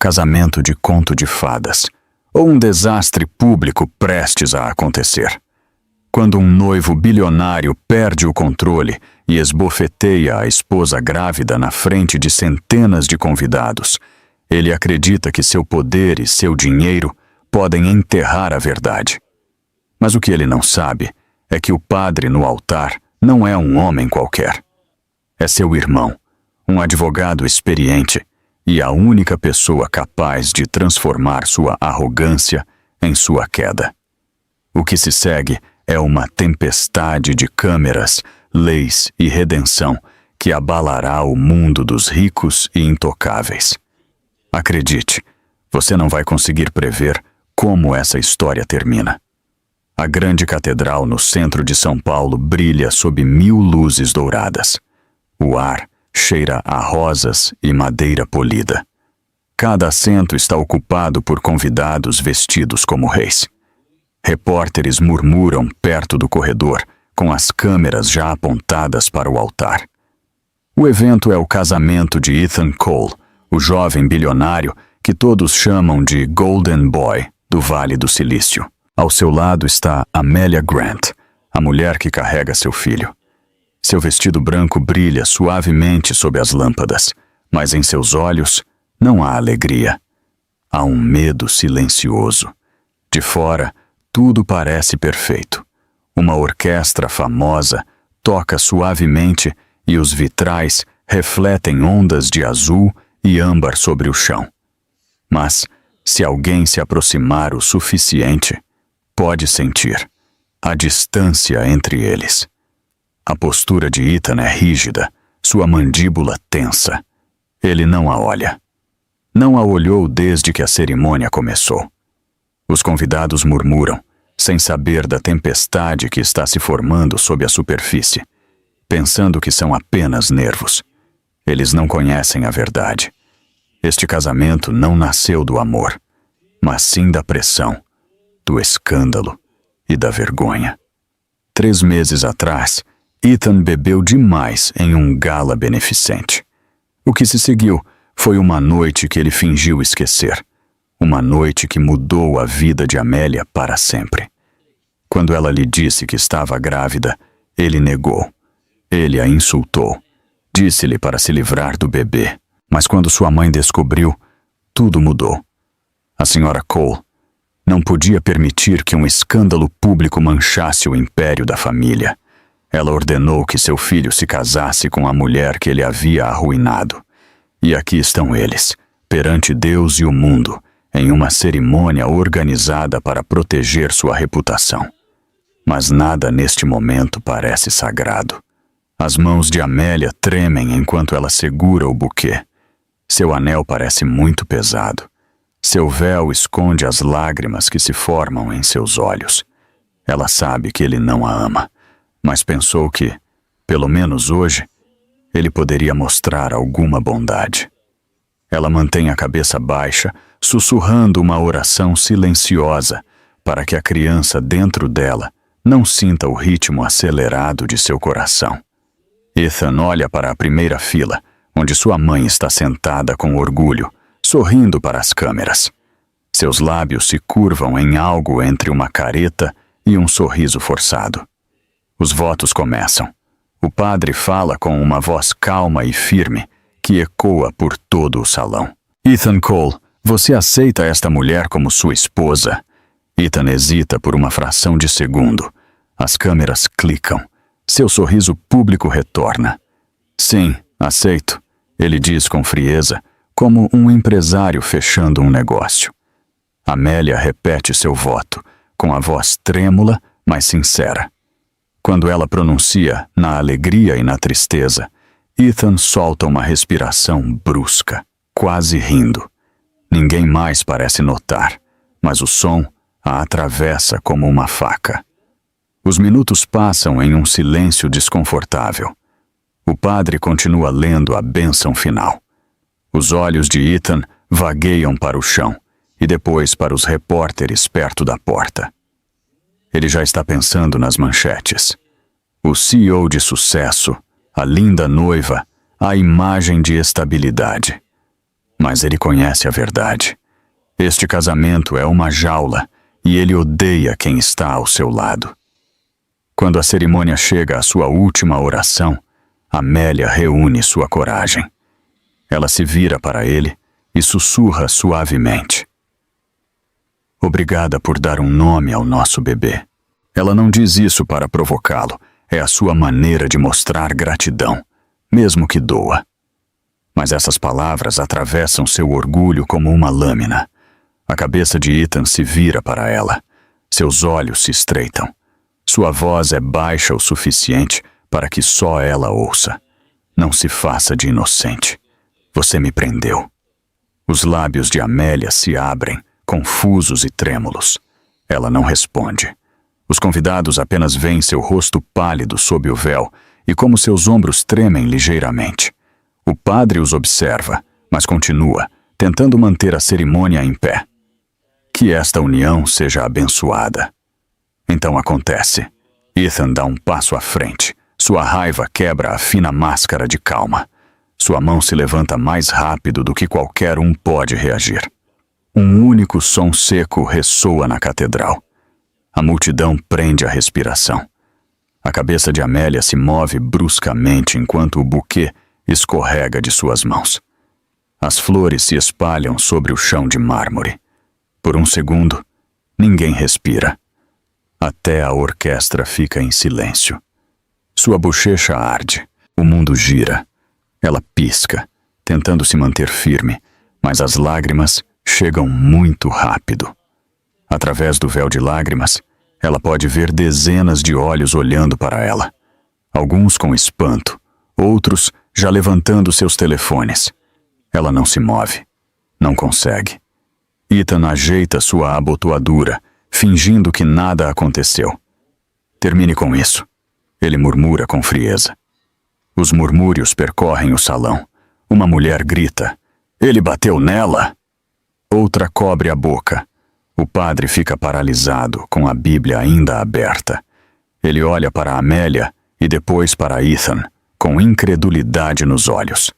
casamento de conto de fadas, ou um desastre público prestes a acontecer. Quando um noivo bilionário perde o controle e esbofeteia a esposa grávida na frente de centenas de convidados, ele acredita que seu poder e seu dinheiro podem enterrar a verdade. Mas o que ele não sabe é que o padre no altar não é um homem qualquer. É seu irmão, um advogado experiente e a única pessoa capaz de transformar sua arrogância em sua queda. O que se segue é uma tempestade de câmeras, leis e redenção que abalará o mundo dos ricos e intocáveis. Acredite, você não vai conseguir prever como essa história termina. A grande catedral no centro de São Paulo brilha sob 1000 luzes douradas. O ar cheira a rosas e madeira polida. Cada assento está ocupado por convidados vestidos como reis. Repórteres murmuram perto do corredor, com as câmeras já apontadas para o altar. O evento é o casamento de Ethan Cole, o jovem bilionário que todos chamam de Golden Boy do Vale do Silício. Ao seu lado está Amelia Grant, a mulher que carrega seu filho. Seu vestido branco brilha suavemente sob as lâmpadas, mas em seus olhos não há alegria. Há um medo silencioso. De fora, tudo parece perfeito. Uma orquestra famosa toca suavemente e os vitrais refletem ondas de azul e âmbar sobre o chão. Mas, se alguém se aproximar o suficiente, pode sentir a distância entre eles. A postura de Ethan é rígida, sua mandíbula tensa. Ele não a olha. Não a olhou desde que a cerimônia começou. Os convidados murmuram, sem saber da tempestade que está se formando sob a superfície, pensando que são apenas nervos. Eles não conhecem a verdade. Este casamento não nasceu do amor, mas sim da pressão, do escândalo e da vergonha. 3 meses atrás, Ethan bebeu demais em um gala beneficente. O que se seguiu foi uma noite que ele fingiu esquecer. Uma noite que mudou a vida de Amélia para sempre. Quando ela lhe disse que estava grávida, ele negou. Ele a insultou. Disse-lhe para se livrar do bebê. Mas quando sua mãe descobriu, tudo mudou. A senhora Cole não podia permitir que um escândalo público manchasse o império da família. Ela ordenou que seu filho se casasse com a mulher que ele havia arruinado. E aqui estão eles, perante Deus e o mundo, em uma cerimônia organizada para proteger sua reputação. Mas nada neste momento parece sagrado. As mãos de Amélia tremem enquanto ela segura o buquê. Seu anel parece muito pesado. Seu véu esconde as lágrimas que se formam em seus olhos. Ela sabe que ele não a ama, mas pensou que, pelo menos hoje, ele poderia mostrar alguma bondade. Ela mantém a cabeça baixa, sussurrando uma oração silenciosa para que a criança dentro dela não sinta o ritmo acelerado de seu coração. Ethan olha para a primeira fila, onde sua mãe está sentada com orgulho, sorrindo para as câmeras. Seus lábios se curvam em algo entre uma careta e um sorriso forçado. Os votos começam. O padre fala com uma voz calma e firme, que ecoa por todo o salão. Ethan Cole, você aceita esta mulher como sua esposa? Ethan hesita por uma fração de segundo. As câmeras clicam. Seu sorriso público retorna. Sim, aceito, ele diz com frieza, como um empresário fechando um negócio. Amélia repete seu voto, com a voz trêmula, mas sincera. Quando ela pronuncia na alegria e na tristeza, Ethan solta uma respiração brusca, quase rindo. Ninguém mais parece notar, mas o som a atravessa como uma faca. Os minutos passam em um silêncio desconfortável. O padre continua lendo a bênção final. Os olhos de Ethan vagueiam para o chão e depois para os repórteres perto da porta. Ele já está pensando nas manchetes. O CEO de sucesso, a linda noiva, a imagem de estabilidade. Mas ele conhece a verdade. Este casamento é uma jaula e ele odeia quem está ao seu lado. Quando a cerimônia chega à sua última oração, Amélia reúne sua coragem. Ela se vira para ele e sussurra suavemente: "Obrigada por dar um nome ao nosso bebê." Ela não diz isso para provocá-lo, é a sua maneira de mostrar gratidão, mesmo que doa. Mas essas palavras atravessam seu orgulho como uma lâmina. A cabeça de Ethan se vira para ela. Seus olhos se estreitam. Sua voz é baixa o suficiente para que só ela ouça. "Não se faça de inocente. Você me prendeu." Os lábios de Amélia se abrem, confusos e trêmulos. Ela não responde. Os convidados apenas veem seu rosto pálido sob o véu e como seus ombros tremem ligeiramente. O padre os observa, mas continua, tentando manter a cerimônia em pé. Que esta união seja abençoada. Então acontece. Ethan dá um passo à frente. Sua raiva quebra a fina máscara de calma. Sua mão se levanta mais rápido do que qualquer um pode reagir. Um único som seco ressoa na catedral. A multidão prende a respiração. A cabeça de Amélia se move bruscamente enquanto o buquê escorrega de suas mãos. As flores se espalham sobre o chão de mármore. Por um segundo, ninguém respira. Até a orquestra fica em silêncio. Sua bochecha arde. O mundo gira. Ela pisca, tentando se manter firme, mas as lágrimas chegam muito rápido. Através do véu de lágrimas, ela pode ver dezenas de olhos olhando para ela. Alguns com espanto, outros já levantando seus telefones. Ela não se move. Não consegue. Ethan ajeita sua abotoadura, fingindo que nada aconteceu. "Termine com isso", ele murmura com frieza. Os murmúrios percorrem o salão. Uma mulher grita: "Ele bateu nela!" Outra cobre a boca. O padre fica paralisado, com a Bíblia ainda aberta. Ele olha para Amélia e depois para Ethan, com incredulidade nos olhos.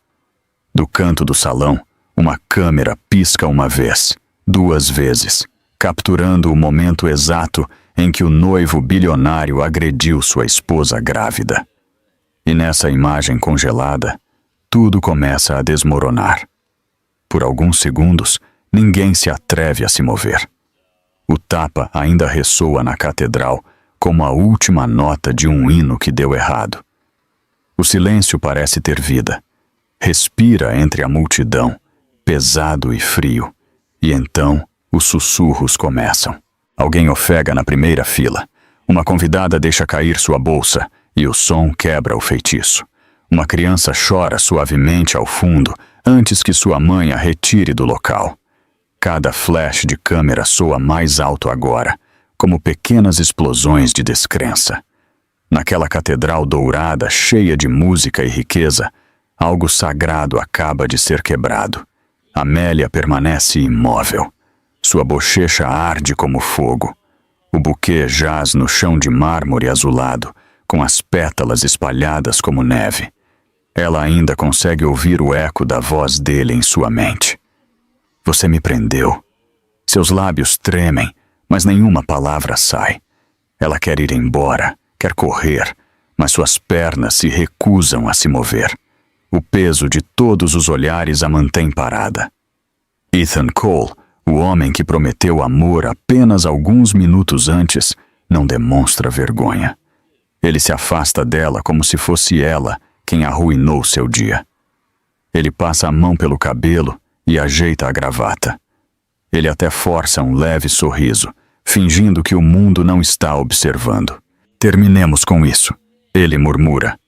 Do canto do salão, uma câmera pisca uma vez, 2 vezes, capturando o momento exato em que o noivo bilionário agrediu sua esposa grávida. E nessa imagem congelada, tudo começa a desmoronar. Por alguns segundos, ninguém se atreve a se mover. O tapa ainda ressoa na catedral como a última nota de um hino que deu errado. O silêncio parece ter vida. Respira entre a multidão, pesado e frio. E então, os sussurros começam. Alguém ofega na primeira fila. Uma convidada deixa cair sua bolsa e o som quebra o feitiço. Uma criança chora suavemente ao fundo antes que sua mãe a retire do local. Cada flash de câmera soa mais alto agora, como pequenas explosões de descrença. Naquela catedral dourada cheia de música e riqueza, algo sagrado acaba de ser quebrado. Amélia permanece imóvel. Sua bochecha arde como fogo. O buquê jaz no chão de mármore azulado, com as pétalas espalhadas como neve. Ela ainda consegue ouvir o eco da voz dele em sua mente. "Você me prendeu." Seus lábios tremem, mas nenhuma palavra sai. Ela quer ir embora, quer correr, mas suas pernas se recusam a se mover. O peso de todos os olhares a mantém parada. Ethan Cole, o homem que prometeu amor apenas alguns minutos antes, não demonstra vergonha. Ele se afasta dela como se fosse ela quem arruinou seu dia. Ele passa a mão pelo cabelo e ajeita a gravata. Ele até força um leve sorriso, fingindo que o mundo não está observando. "Terminemos com isso", ele murmura.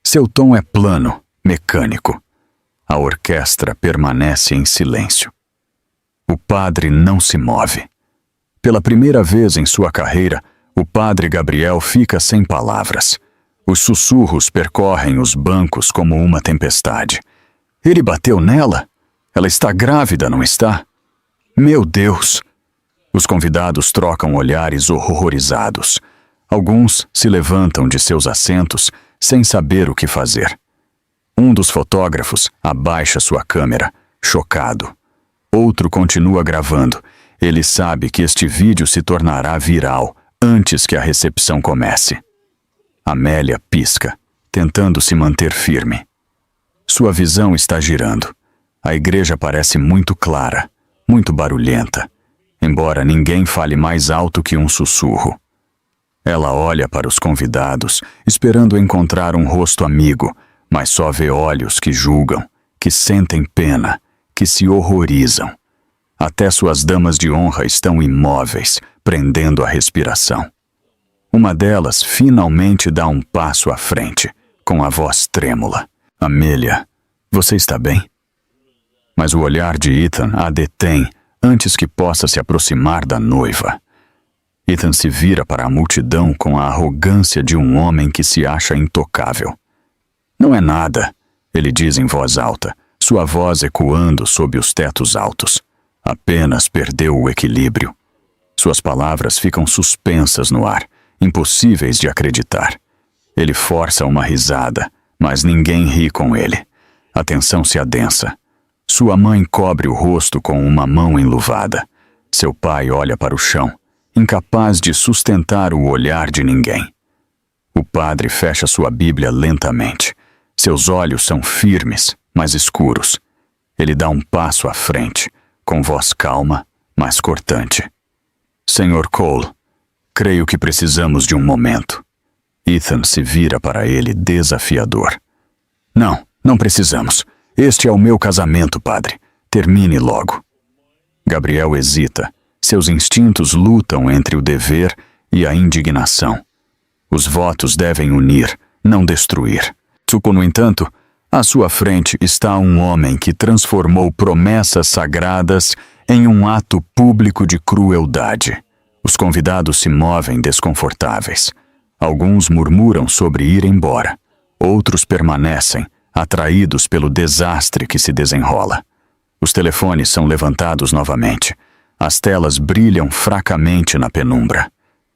Seu tom é plano, mecânico. A orquestra permanece em silêncio. O padre não se move. Pela primeira vez em sua carreira, o padre Gabriel fica sem palavras. Os sussurros percorrem os bancos como uma tempestade. "Ele bateu nela? Ela está grávida, não está? Meu Deus!" Os convidados trocam olhares horrorizados. Alguns se levantam de seus assentos sem saber o que fazer. Um dos fotógrafos abaixa sua câmera chocado. Outro continua gravando. Ele sabe que este vídeo se tornará viral antes que a recepção comece. Amélia pisca, tentando se manter firme. Sua visão está girando. A igreja parece muito clara, muito barulhenta, embora ninguém fale mais alto que um sussurro. Ela olha para os convidados, esperando encontrar um rosto amigo, mas só vê olhos que julgam, que sentem pena, que se horrorizam. Até suas damas de honra estão imóveis, prendendo a respiração. Uma delas finalmente dá um passo à frente, com a voz trêmula. Amélia, você está bem? Mas o olhar de Ethan a detém antes que possa se aproximar da noiva. Ethan se vira para a multidão com a arrogância de um homem que se acha intocável. Não é nada, ele diz em voz alta, sua voz ecoando sob os tetos altos. Apenas perdeu o equilíbrio. Suas palavras ficam suspensas no ar, impossíveis de acreditar. Ele força uma risada, mas ninguém ri com ele. A tensão se adensa. Sua mãe cobre o rosto com uma mão enluvada. Seu pai olha para o chão, incapaz de sustentar o olhar de ninguém. O padre fecha sua Bíblia lentamente. Seus olhos são firmes, mas escuros. Ele dá um passo à frente, com voz calma, mas cortante. Senhor Cole, creio que precisamos de um momento. Ethan se vira para ele desafiador. Não precisamos. Este é o meu casamento, padre. Termine logo. Gabriel hesita. Seus instintos lutam entre o dever e a indignação. Os votos devem unir, não destruir. Tsuko, no entanto, à sua frente está um homem que transformou promessas sagradas em um ato público de crueldade. Os convidados se movem desconfortáveis. Alguns murmuram sobre ir embora. Outros permanecem, atraídos pelo desastre que se desenrola. Os telefones são levantados novamente. As telas brilham fracamente na penumbra.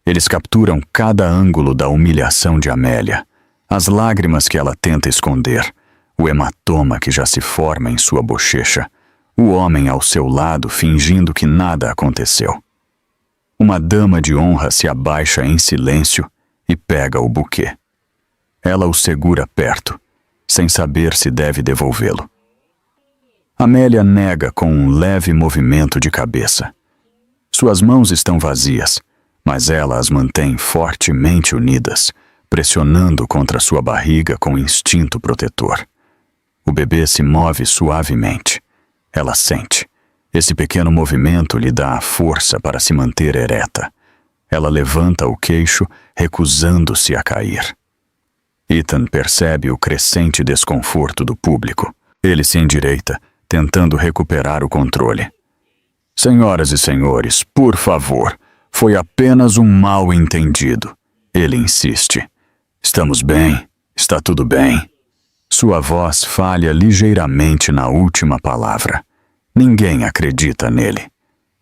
Eles capturam cada ângulo da humilhação de Amélia, as lágrimas que ela tenta esconder, o hematoma que já se forma em sua bochecha, o homem ao seu lado fingindo que nada aconteceu. Uma dama de honra se abaixa em silêncio e pega o buquê. Ela o segura perto, sem saber se deve devolvê-lo. Amélia nega com um leve movimento de cabeça. Suas mãos estão vazias, mas ela as mantém fortemente unidas, pressionando contra sua barriga com instinto protetor. O bebê se move suavemente. Ela sente. Esse pequeno movimento lhe dá a força para se manter ereta. Ela levanta o queixo, recusando-se a cair. Ethan percebe o crescente desconforto do público. Ele se endireita, tentando recuperar o controle. Senhoras e senhores, por favor, foi apenas um mal-entendido. Ele insiste. Estamos bem, está tudo bem. Sua voz falha ligeiramente na última palavra. Ninguém acredita nele.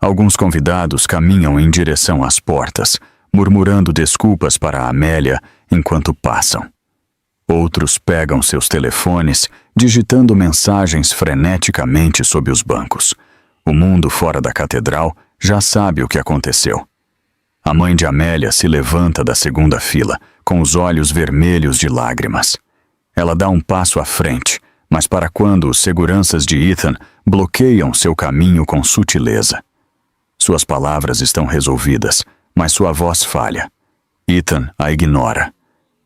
Alguns convidados caminham em direção às portas, murmurando desculpas para Amélia enquanto passam. Outros pegam seus telefones, digitando mensagens freneticamente sob os bancos. O mundo fora da catedral já sabe o que aconteceu. A mãe de Amélia se levanta da segunda fila, com os olhos vermelhos de lágrimas. Ela dá um passo à frente, mas para quando os seguranças de Ethan bloqueiam seu caminho com sutileza. Suas palavras estão resolvidas, mas sua voz falha. Ethan a ignora.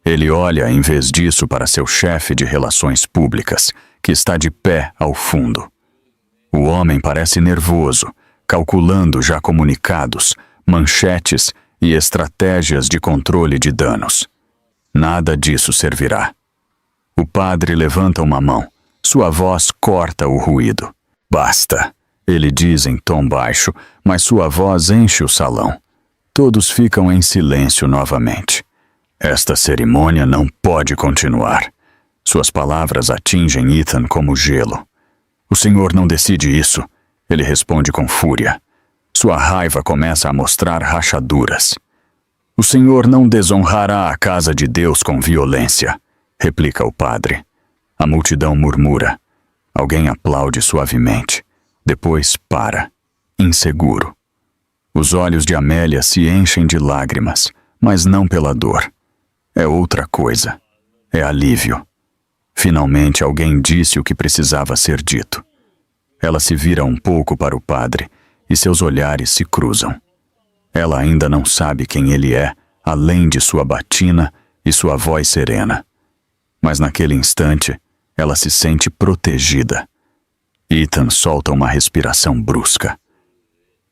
Ele olha, em vez disso, para seu chefe de relações públicas, que está de pé ao fundo. O homem parece nervoso, calculando já comunicados, manchetes e estratégias de controle de danos. Nada disso servirá. O padre levanta uma mão. Sua voz corta o ruído. Basta, ele diz em tom baixo, mas sua voz enche o salão. Todos ficam em silêncio novamente. Esta cerimônia não pode continuar. Suas palavras atingem Ethan como gelo. O senhor não decide isso, ele responde com fúria. Sua raiva começa a mostrar rachaduras. O senhor não desonrará a casa de Deus com violência, replica o padre. A multidão murmura. Alguém aplaude suavemente. Depois para, inseguro. Os olhos de Amélia se enchem de lágrimas, mas não pela dor. É outra coisa. É alívio. Finalmente alguém disse o que precisava ser dito. Ela se vira um pouco para o padre e seus olhares se cruzam. Ela ainda não sabe quem ele é, além de sua batina e sua voz serena. Mas naquele instante, ela se sente protegida. Ethan solta uma respiração brusca.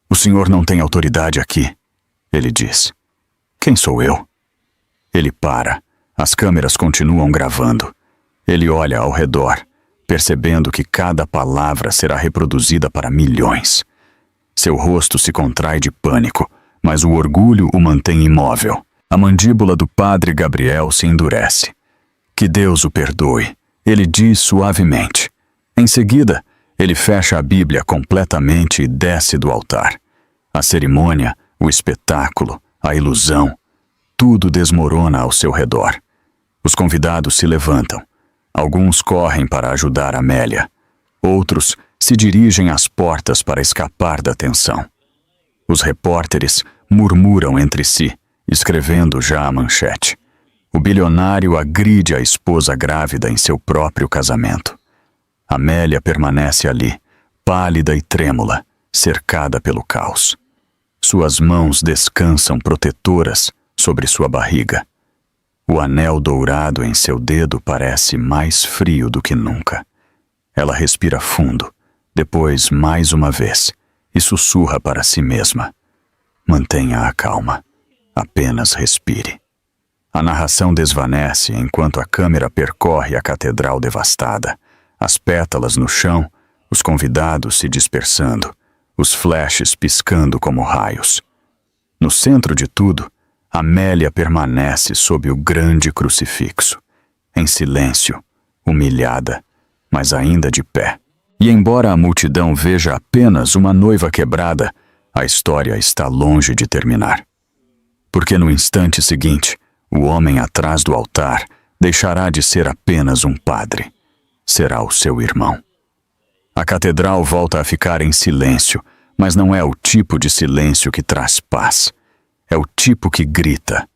O senhor não tem autoridade aqui, ele diz. Quem sou eu? Ele para. As câmeras continuam gravando. Ele olha ao redor, percebendo que cada palavra será reproduzida para milhões. Seu rosto se contrai de pânico, mas o orgulho o mantém imóvel. A mandíbula do padre Gabriel se endurece. Que Deus o perdoe, ele diz suavemente. Em seguida, ele fecha a Bíblia completamente e desce do altar. A cerimônia, o espetáculo, a ilusão, tudo desmorona ao seu redor. Os convidados se levantam. Alguns correm para ajudar Amélia. Outros se dirigem às portas para escapar da tensão. Os repórteres murmuram entre si, escrevendo já a manchete. O bilionário agride a esposa grávida em seu próprio casamento. Amélia permanece ali, pálida e trêmula, cercada pelo caos. Suas mãos descansam protetoras sobre sua barriga. O anel dourado em seu dedo parece mais frio do que nunca. Ela respira fundo, depois mais uma vez, e sussurra para si mesma. Mantenha a calma. Apenas respire. A narração desvanece enquanto a câmera percorre a catedral devastada, as pétalas no chão, os convidados se dispersando, os flashes piscando como raios. No centro de tudo, Amélia permanece sob o grande crucifixo, em silêncio, humilhada, mas ainda de pé. E embora a multidão veja apenas uma noiva quebrada, a história está longe de terminar. Porque no instante seguinte, o homem atrás do altar deixará de ser apenas um padre. Será o seu irmão. A catedral volta a ficar em silêncio, mas não é o tipo de silêncio que traz paz. É o tipo que grita.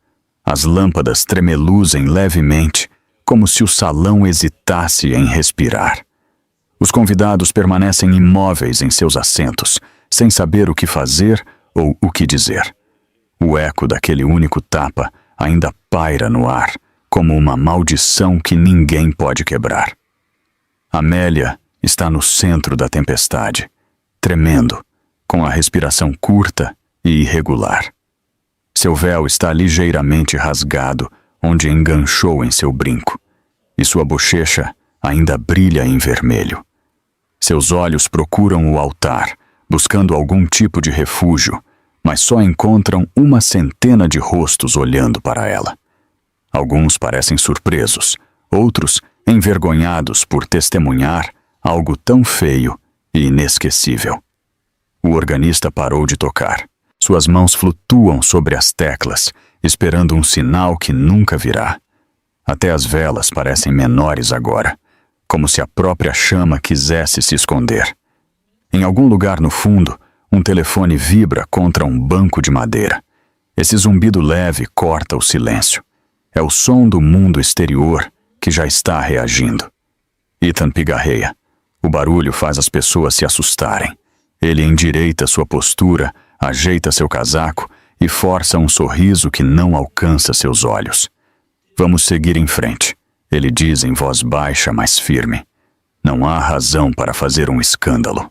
As lâmpadas tremeluzem levemente, como se o salão hesitasse em respirar. Os convidados permanecem imóveis em seus assentos, sem saber o que fazer ou o que dizer. O eco daquele único tapa ainda paira no ar, como uma maldição que ninguém pode quebrar. Amélia está no centro da tempestade, tremendo, com a respiração curta e irregular. Seu véu está ligeiramente rasgado, onde enganchou em seu brinco, e sua bochecha ainda brilha em vermelho. Seus olhos procuram o altar, buscando algum tipo de refúgio, mas só encontram uma centena de rostos olhando para ela. Alguns parecem surpresos, outros envergonhados por testemunhar algo tão feio e inesquecível. O organista parou de tocar. Suas mãos flutuam sobre as teclas, esperando um sinal que nunca virá. Até as velas parecem menores agora, como se a própria chama quisesse se esconder. Em algum lugar no fundo, um telefone vibra contra um banco de madeira. Esse zumbido leve corta o silêncio. É o som do mundo exterior que já está reagindo. Ethan pigarreia. O barulho faz as pessoas se assustarem. Ele endireita sua postura, ajeita seu casaco e força um sorriso que não alcança seus olhos. Vamos seguir em frente, ele diz em voz baixa, mas firme. Não há razão para fazer um escândalo.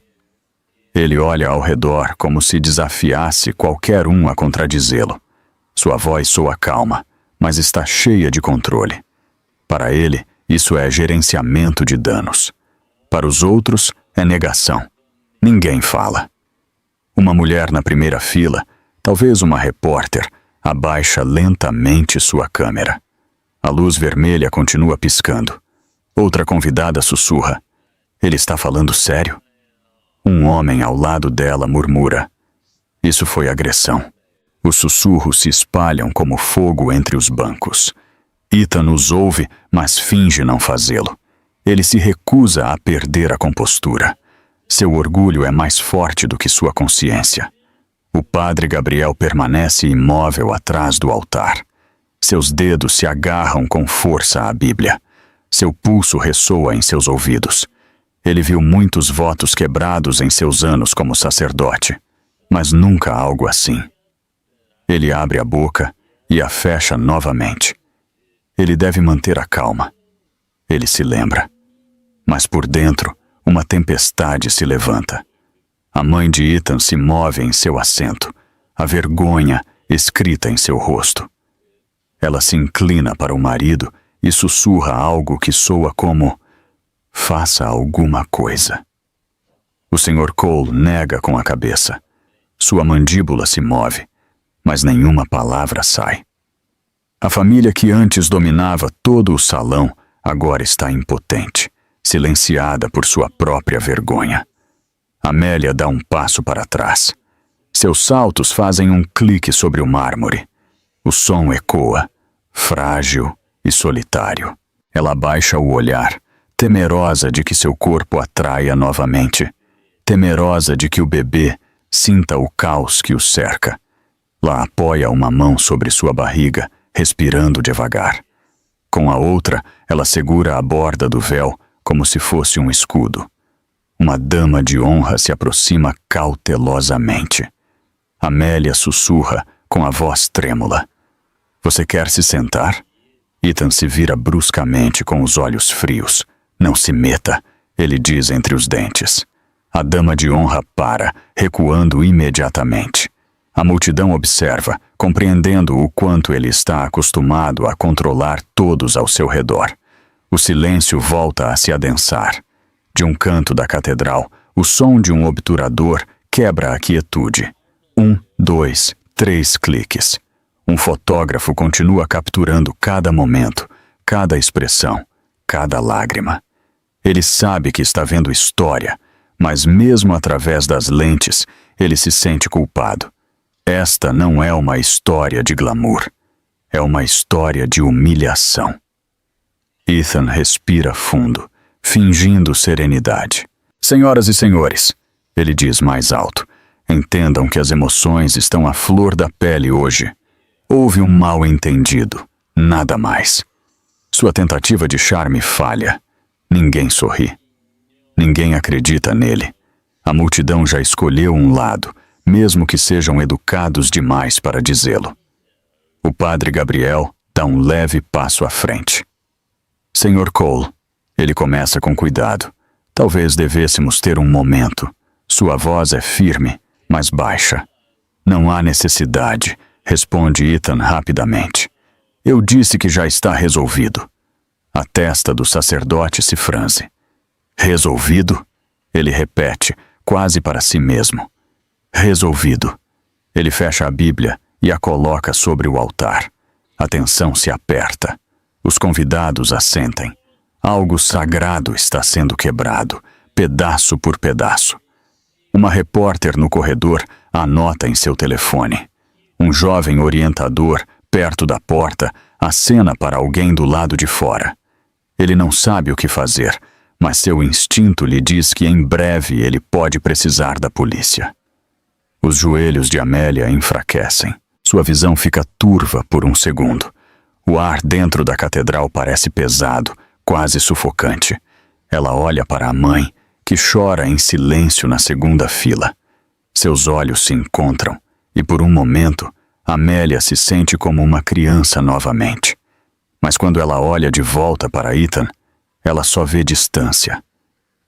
Ele olha ao redor como se desafiasse qualquer um a contradizê-lo. Sua voz soa calma, mas está cheia de controle. Para ele, isso é gerenciamento de danos. Para os outros, é negação. Ninguém fala. Uma mulher na primeira fila, talvez uma repórter, abaixa lentamente sua câmera. A luz vermelha continua piscando. Outra convidada sussurra. Ele está falando sério? Um homem ao lado dela murmura. Isso foi agressão. Os sussurros se espalham como fogo entre os bancos. Ethan os ouve, mas finge não fazê-lo. Ele se recusa a perder a compostura. Seu orgulho é mais forte do que sua consciência. O padre Gabriel permanece imóvel atrás do altar. Seus dedos se agarram com força à Bíblia. Seu pulso ressoa em seus ouvidos. Ele viu muitos votos quebrados em seus anos como sacerdote, mas nunca algo assim. Ele abre a boca e a fecha novamente. Ele deve manter a calma. Ele se lembra. Mas por dentro, uma tempestade se levanta. A mãe de Ethan se move em seu assento, a vergonha escrita em seu rosto. Ela se inclina para o marido e sussurra algo que soa como: faça alguma coisa. O Sr. Cole nega com a cabeça. Sua mandíbula se move, mas nenhuma palavra sai. A família que antes dominava todo o salão agora está impotente, silenciada por sua própria vergonha. Amélia dá um passo para trás. Seus saltos fazem um clique sobre o mármore. O som ecoa, frágil e solitário. Ela abaixa o olhar, temerosa de que seu corpo atraia novamente, temerosa de que o bebê sinta o caos que o cerca. Lá apoia uma mão sobre sua barriga, respirando devagar. Com a outra, ela segura a borda do véu como se fosse um escudo. Uma dama de honra se aproxima cautelosamente. Amélia sussurra com a voz trêmula: você quer se sentar? Ethan se vira bruscamente com os olhos frios. Não se meta, ele diz entre os dentes. A dama de honra para, recuando imediatamente. A multidão observa, compreendendo o quanto ele está acostumado a controlar todos ao seu redor. O silêncio volta a se adensar. De um canto da catedral, o som de um obturador quebra a quietude. 1, 2, 3 cliques. Um fotógrafo continua capturando cada momento, cada expressão, cada lágrima. Ele sabe que está vendo história, mas mesmo através das lentes, ele se sente culpado. Esta não é uma história de glamour. É uma história de humilhação. Ethan respira fundo, fingindo serenidade. Senhoras e senhores, ele diz mais alto, entendam que as emoções estão à flor da pele hoje. Houve um mal-entendido, nada mais. Sua tentativa de charme falha. Ninguém sorri. Ninguém acredita nele. A multidão já escolheu um lado, mesmo que sejam educados demais para dizê-lo. O padre Gabriel dá um leve passo à frente. Sr. Cole, ele começa com cuidado. Talvez devêssemos ter um momento. Sua voz é firme, mas baixa. Não há necessidade, responde Ethan rapidamente. Eu disse que já está resolvido. A testa do sacerdote se franze. Resolvido? Ele repete, quase para si mesmo. Resolvido. Ele fecha a Bíblia e a coloca sobre o altar. A tensão se aperta. Os convidados assentem. Algo sagrado está sendo quebrado, pedaço por pedaço. Uma repórter no corredor anota em seu telefone. Um jovem orientador, perto da porta, acena para alguém do lado de fora. Ele não sabe o que fazer, mas seu instinto lhe diz que em breve ele pode precisar da polícia. Os joelhos de Amélia enfraquecem. Sua visão fica turva por um segundo. O ar dentro da catedral parece pesado, quase sufocante. Ela olha para a mãe, que chora em silêncio na segunda fila. Seus olhos se encontram, e por um momento, Amélia se sente como uma criança novamente. Mas quando ela olha de volta para Ethan, ela só vê distância.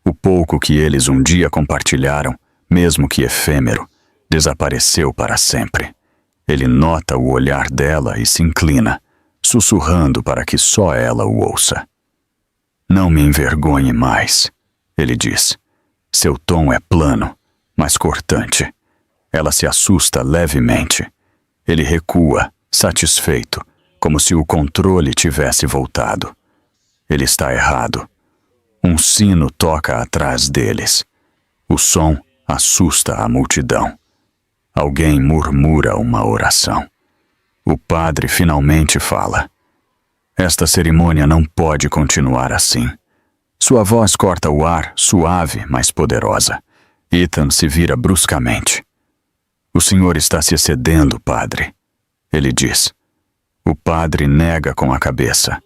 O pouco que eles um dia compartilharam, mesmo que efêmero, desapareceu para sempre. Ele nota o olhar dela e se inclina, sussurrando para que só ela o ouça. Não me envergonhe mais, ele diz. Seu tom é plano, mas cortante. Ela se assusta levemente. Ele recua, satisfeito, como se o controle tivesse voltado. Ele está errado. Um sino toca atrás deles. O som assusta a multidão. Alguém murmura uma oração. O padre finalmente fala. Esta cerimônia não pode continuar assim. Sua voz corta o ar, suave, mas poderosa. Ethan se vira bruscamente. O senhor está se excedendo, padre. Ele diz. O padre nega com a cabeça.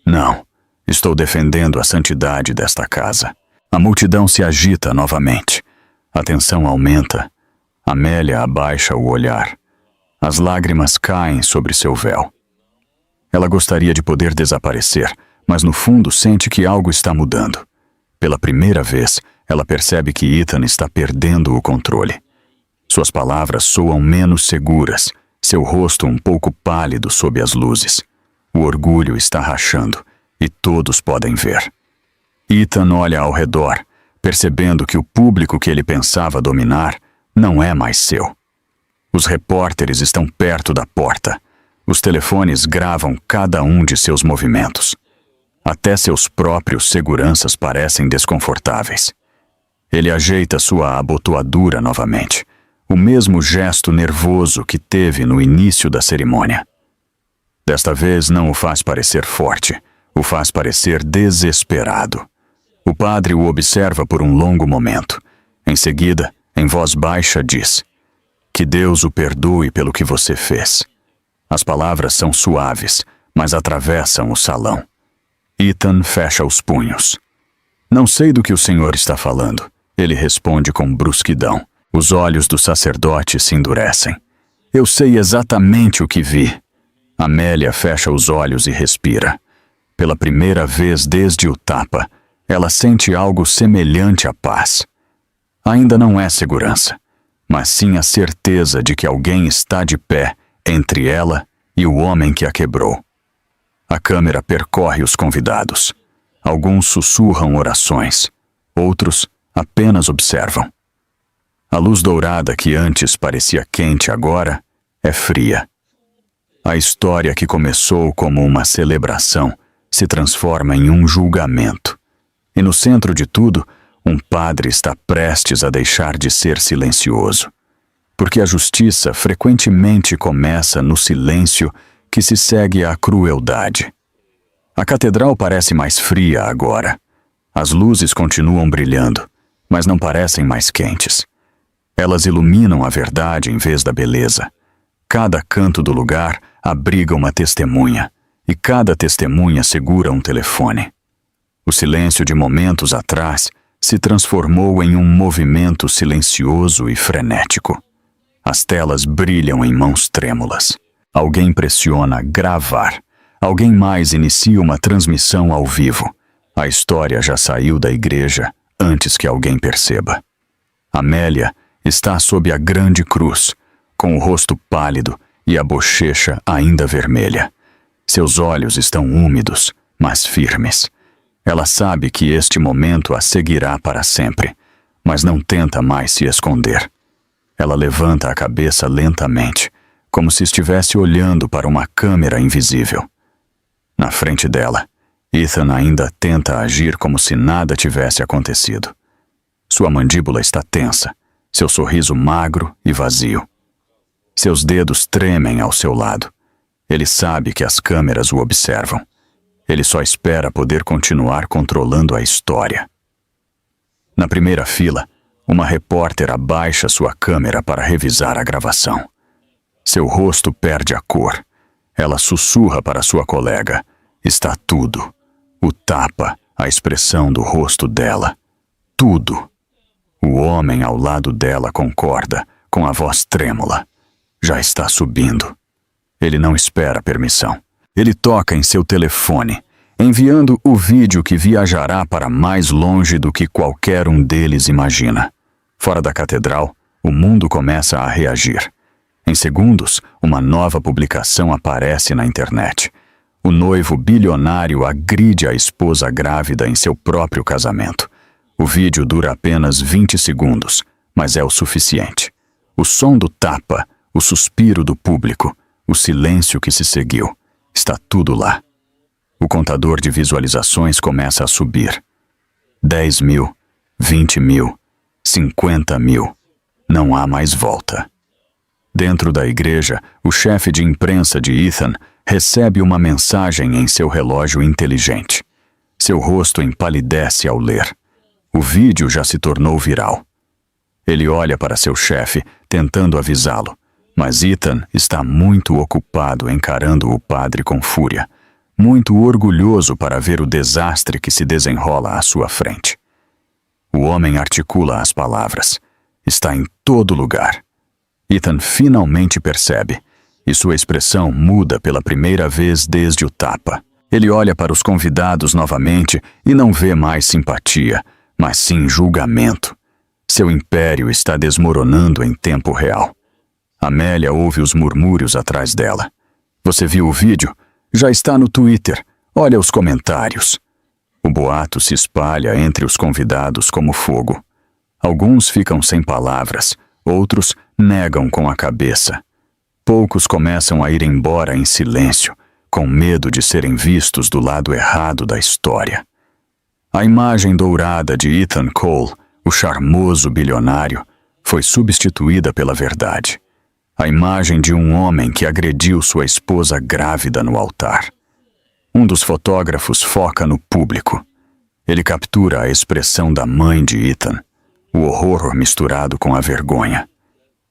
Não, estou defendendo a santidade desta casa. A multidão se agita novamente. A tensão aumenta. Amélia abaixa o olhar. As lágrimas caem sobre seu véu. Ela gostaria de poder desaparecer, mas no fundo sente que algo está mudando. Pela primeira vez, ela percebe que Ethan está perdendo o controle. Suas palavras soam menos seguras, seu rosto um pouco pálido sob as luzes. O orgulho está rachando, e todos podem ver. Ethan olha ao redor, percebendo que o público que ele pensava dominar não é mais seu. Os repórteres estão perto da porta. Os telefones gravam cada um de seus movimentos. Até seus próprios seguranças parecem desconfortáveis. Ele ajeita sua abotoadura novamente, o mesmo gesto nervoso que teve no início da cerimônia. Desta vez não o faz parecer forte, o faz parecer desesperado. O padre o observa por um longo momento. Em seguida, em voz baixa, diz: Que Deus o perdoe pelo que você fez. As palavras são suaves, mas atravessam o salão. Ethan fecha os punhos. Não sei do que o senhor está falando, ele responde com brusquidão. Os olhos do sacerdote se endurecem. Eu sei exatamente o que vi. Amélia fecha os olhos e respira. Pela primeira vez desde o tapa, ela sente algo semelhante à paz. Ainda não é segurança, mas sim a certeza de que alguém está de pé entre ela e o homem que a quebrou. A câmera percorre os convidados. Alguns sussurram orações, outros apenas observam. A luz dourada que antes parecia quente agora é fria. A história que começou como uma celebração se transforma em um julgamento. E no centro de tudo, um padre está prestes a deixar de ser silencioso. Porque a justiça frequentemente começa no silêncio que se segue à crueldade. A catedral parece mais fria agora. As luzes continuam brilhando, mas não parecem mais quentes. Elas iluminam a verdade em vez da beleza. Cada canto do lugar abriga uma testemunha, e cada testemunha segura um telefone. O silêncio de momentos atrás se transformou em um movimento silencioso e frenético. As telas brilham em mãos trêmulas. Alguém pressiona gravar. Alguém mais inicia uma transmissão ao vivo. A história já saiu da igreja antes que alguém perceba. Amélia está sob a grande cruz, com o rosto pálido e a bochecha ainda vermelha. Seus olhos estão úmidos, mas firmes. Ela sabe que este momento a seguirá para sempre, mas não tenta mais se esconder. Ela levanta a cabeça lentamente, como se estivesse olhando para uma câmera invisível. Na frente dela, Ethan ainda tenta agir como se nada tivesse acontecido. Sua mandíbula está tensa, seu sorriso magro e vazio. Seus dedos tremem ao seu lado. Ele sabe que as câmeras o observam. Ele só espera poder continuar controlando a história. Na primeira fila, uma repórter abaixa sua câmera para revisar a gravação. Seu rosto perde a cor. Ela sussurra para sua colega. Está tudo. O tapa, a expressão do rosto dela. Tudo. O homem ao lado dela concorda, com a voz trêmula. Já está subindo. Ele não espera permissão. Ele toca em seu telefone, enviando o vídeo que viajará para mais longe do que qualquer um deles imagina. Fora da catedral, o mundo começa a reagir. Em segundos, uma nova publicação aparece na internet. O noivo bilionário agride a esposa grávida em seu próprio casamento. O vídeo dura apenas 20 segundos, mas é o suficiente. O som do tapa, o suspiro do público, o silêncio que se seguiu. Está tudo lá. O contador de visualizações começa a subir. 10 mil, 20 mil, 50 mil. Não há mais volta. Dentro da igreja, o chefe de imprensa de Ethan recebe uma mensagem em seu relógio inteligente. Seu rosto empalidece ao ler. O vídeo já se tornou viral. Ele olha para seu chefe, tentando avisá-lo, mas Ethan está muito ocupado encarando o padre com fúria, muito orgulhoso para ver o desastre que se desenrola à sua frente. O homem articula as palavras. Está em todo lugar. Ethan finalmente percebe, e sua expressão muda pela primeira vez desde o tapa. Ele olha para os convidados novamente e não vê mais simpatia, mas sim julgamento. Seu império está desmoronando em tempo real. Amélia ouve os murmúrios atrás dela. Você viu o vídeo? Já está no Twitter. Olha os comentários. O boato se espalha entre os convidados como fogo. Alguns ficam sem palavras, outros negam com a cabeça. Poucos começam a ir embora em silêncio, com medo de serem vistos do lado errado da história. A imagem dourada de Ethan Cole, o charmoso bilionário, foi substituída pela verdade. A imagem de um homem que agrediu sua esposa grávida no altar. Um dos fotógrafos foca no público. Ele captura a expressão da mãe de Ethan, o horror misturado com a vergonha.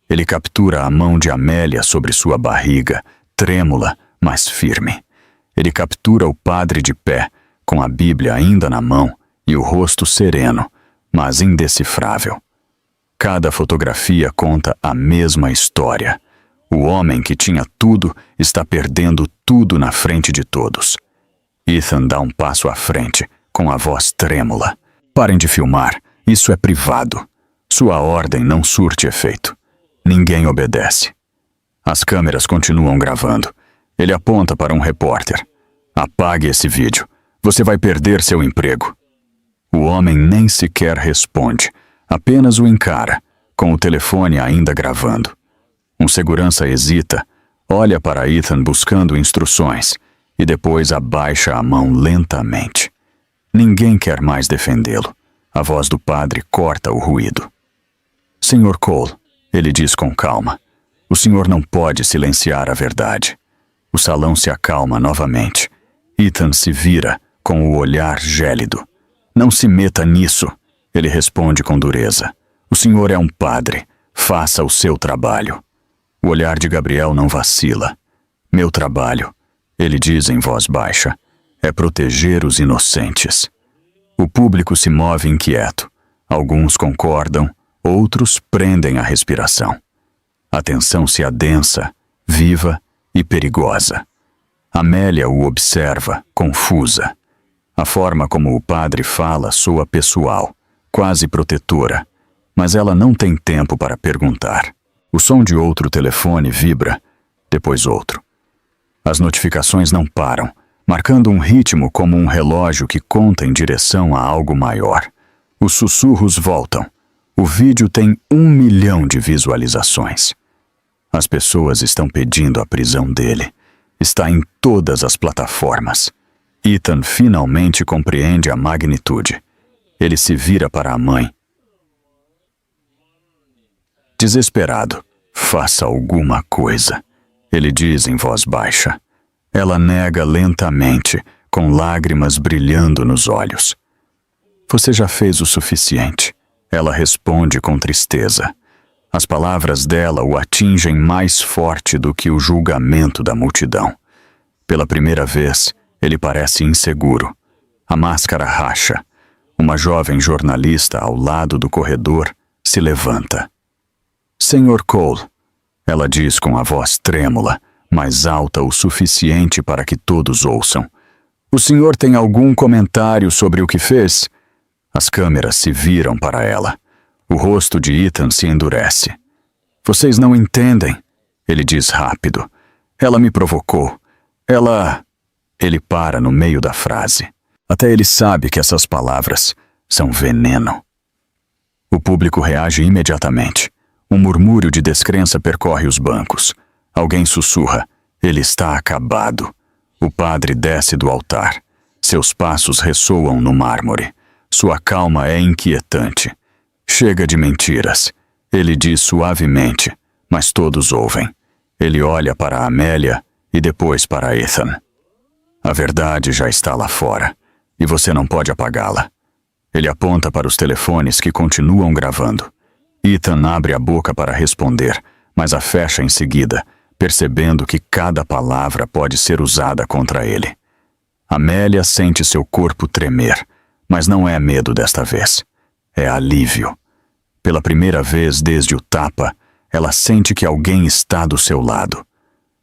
Ele captura a mão de Amélia sobre sua barriga, trêmula, mas firme. Ele captura o padre de pé, com a Bíblia ainda na mão e o rosto sereno, mas indecifrável. Cada fotografia conta a mesma história. O homem que tinha tudo está perdendo tudo na frente de todos. Ethan dá um passo à frente, com a voz trêmula. Parem de filmar, isso é privado. Sua ordem não surte efeito. Ninguém obedece. As câmeras continuam gravando. Ele aponta para um repórter. Apague esse vídeo. Você vai perder seu emprego. O homem nem sequer responde, apenas o encara, com o telefone ainda gravando. Um segurança hesita, olha para Ethan buscando instruções e depois abaixa a mão lentamente. Ninguém quer mais defendê-lo. A voz do padre corta o ruído. Senhor Cole, ele diz com calma, o senhor não pode silenciar a verdade. O salão se acalma novamente. Ethan se vira com o olhar gélido. Não se meta nisso, ele responde com dureza. O senhor é um padre, faça o seu trabalho. O olhar de Gabriel não vacila. Meu trabalho, ele diz em voz baixa, é proteger os inocentes. O público se move inquieto. Alguns concordam, outros prendem a respiração. A tensão se adensa, viva e perigosa. Amélia o observa, confusa. A forma como o padre fala soa pessoal, quase protetora, mas ela não tem tempo para perguntar. O som de outro telefone vibra, depois outro. As notificações não param, marcando um ritmo como um relógio que conta em direção a algo maior. Os sussurros voltam. O vídeo tem 1 milhão de visualizações. As pessoas estão pedindo a prisão dele. Está em todas as plataformas. Ethan finalmente compreende a magnitude. Ele se vira para a mãe. Desesperado, faça alguma coisa, ele diz em voz baixa. Ela nega lentamente, com lágrimas brilhando nos olhos. Você já fez o suficiente, ela responde com tristeza. As palavras dela o atingem mais forte do que o julgamento da multidão. Pela primeira vez, ele parece inseguro. A máscara racha. Uma jovem jornalista ao lado do corredor se levanta. Senhor Cole, ela diz com a voz trêmula, mas alta o suficiente para que todos ouçam. O senhor tem algum comentário sobre o que fez? As câmeras se viram para ela. O rosto de Ethan se endurece. Vocês não entendem, ele diz rápido. Ela me provocou. Ele para no meio da frase. Até ele sabe que essas palavras são veneno. O público reage imediatamente. Um murmúrio de descrença percorre os bancos. Alguém sussurra. Ele está acabado. O padre desce do altar. Seus passos ressoam no mármore. Sua calma é inquietante. Chega de mentiras. Ele diz suavemente, mas todos ouvem. Ele olha para a Amélia e depois para Ethan. A verdade já está lá fora. e você não pode apagá-la. Ele aponta para os telefones que continuam gravando. Ethan abre a boca para responder, mas a fecha em seguida, percebendo que cada palavra pode ser usada contra ele. Amélia sente seu corpo tremer, mas não é medo desta vez. É alívio. Pela primeira vez desde o tapa, ela sente que alguém está do seu lado.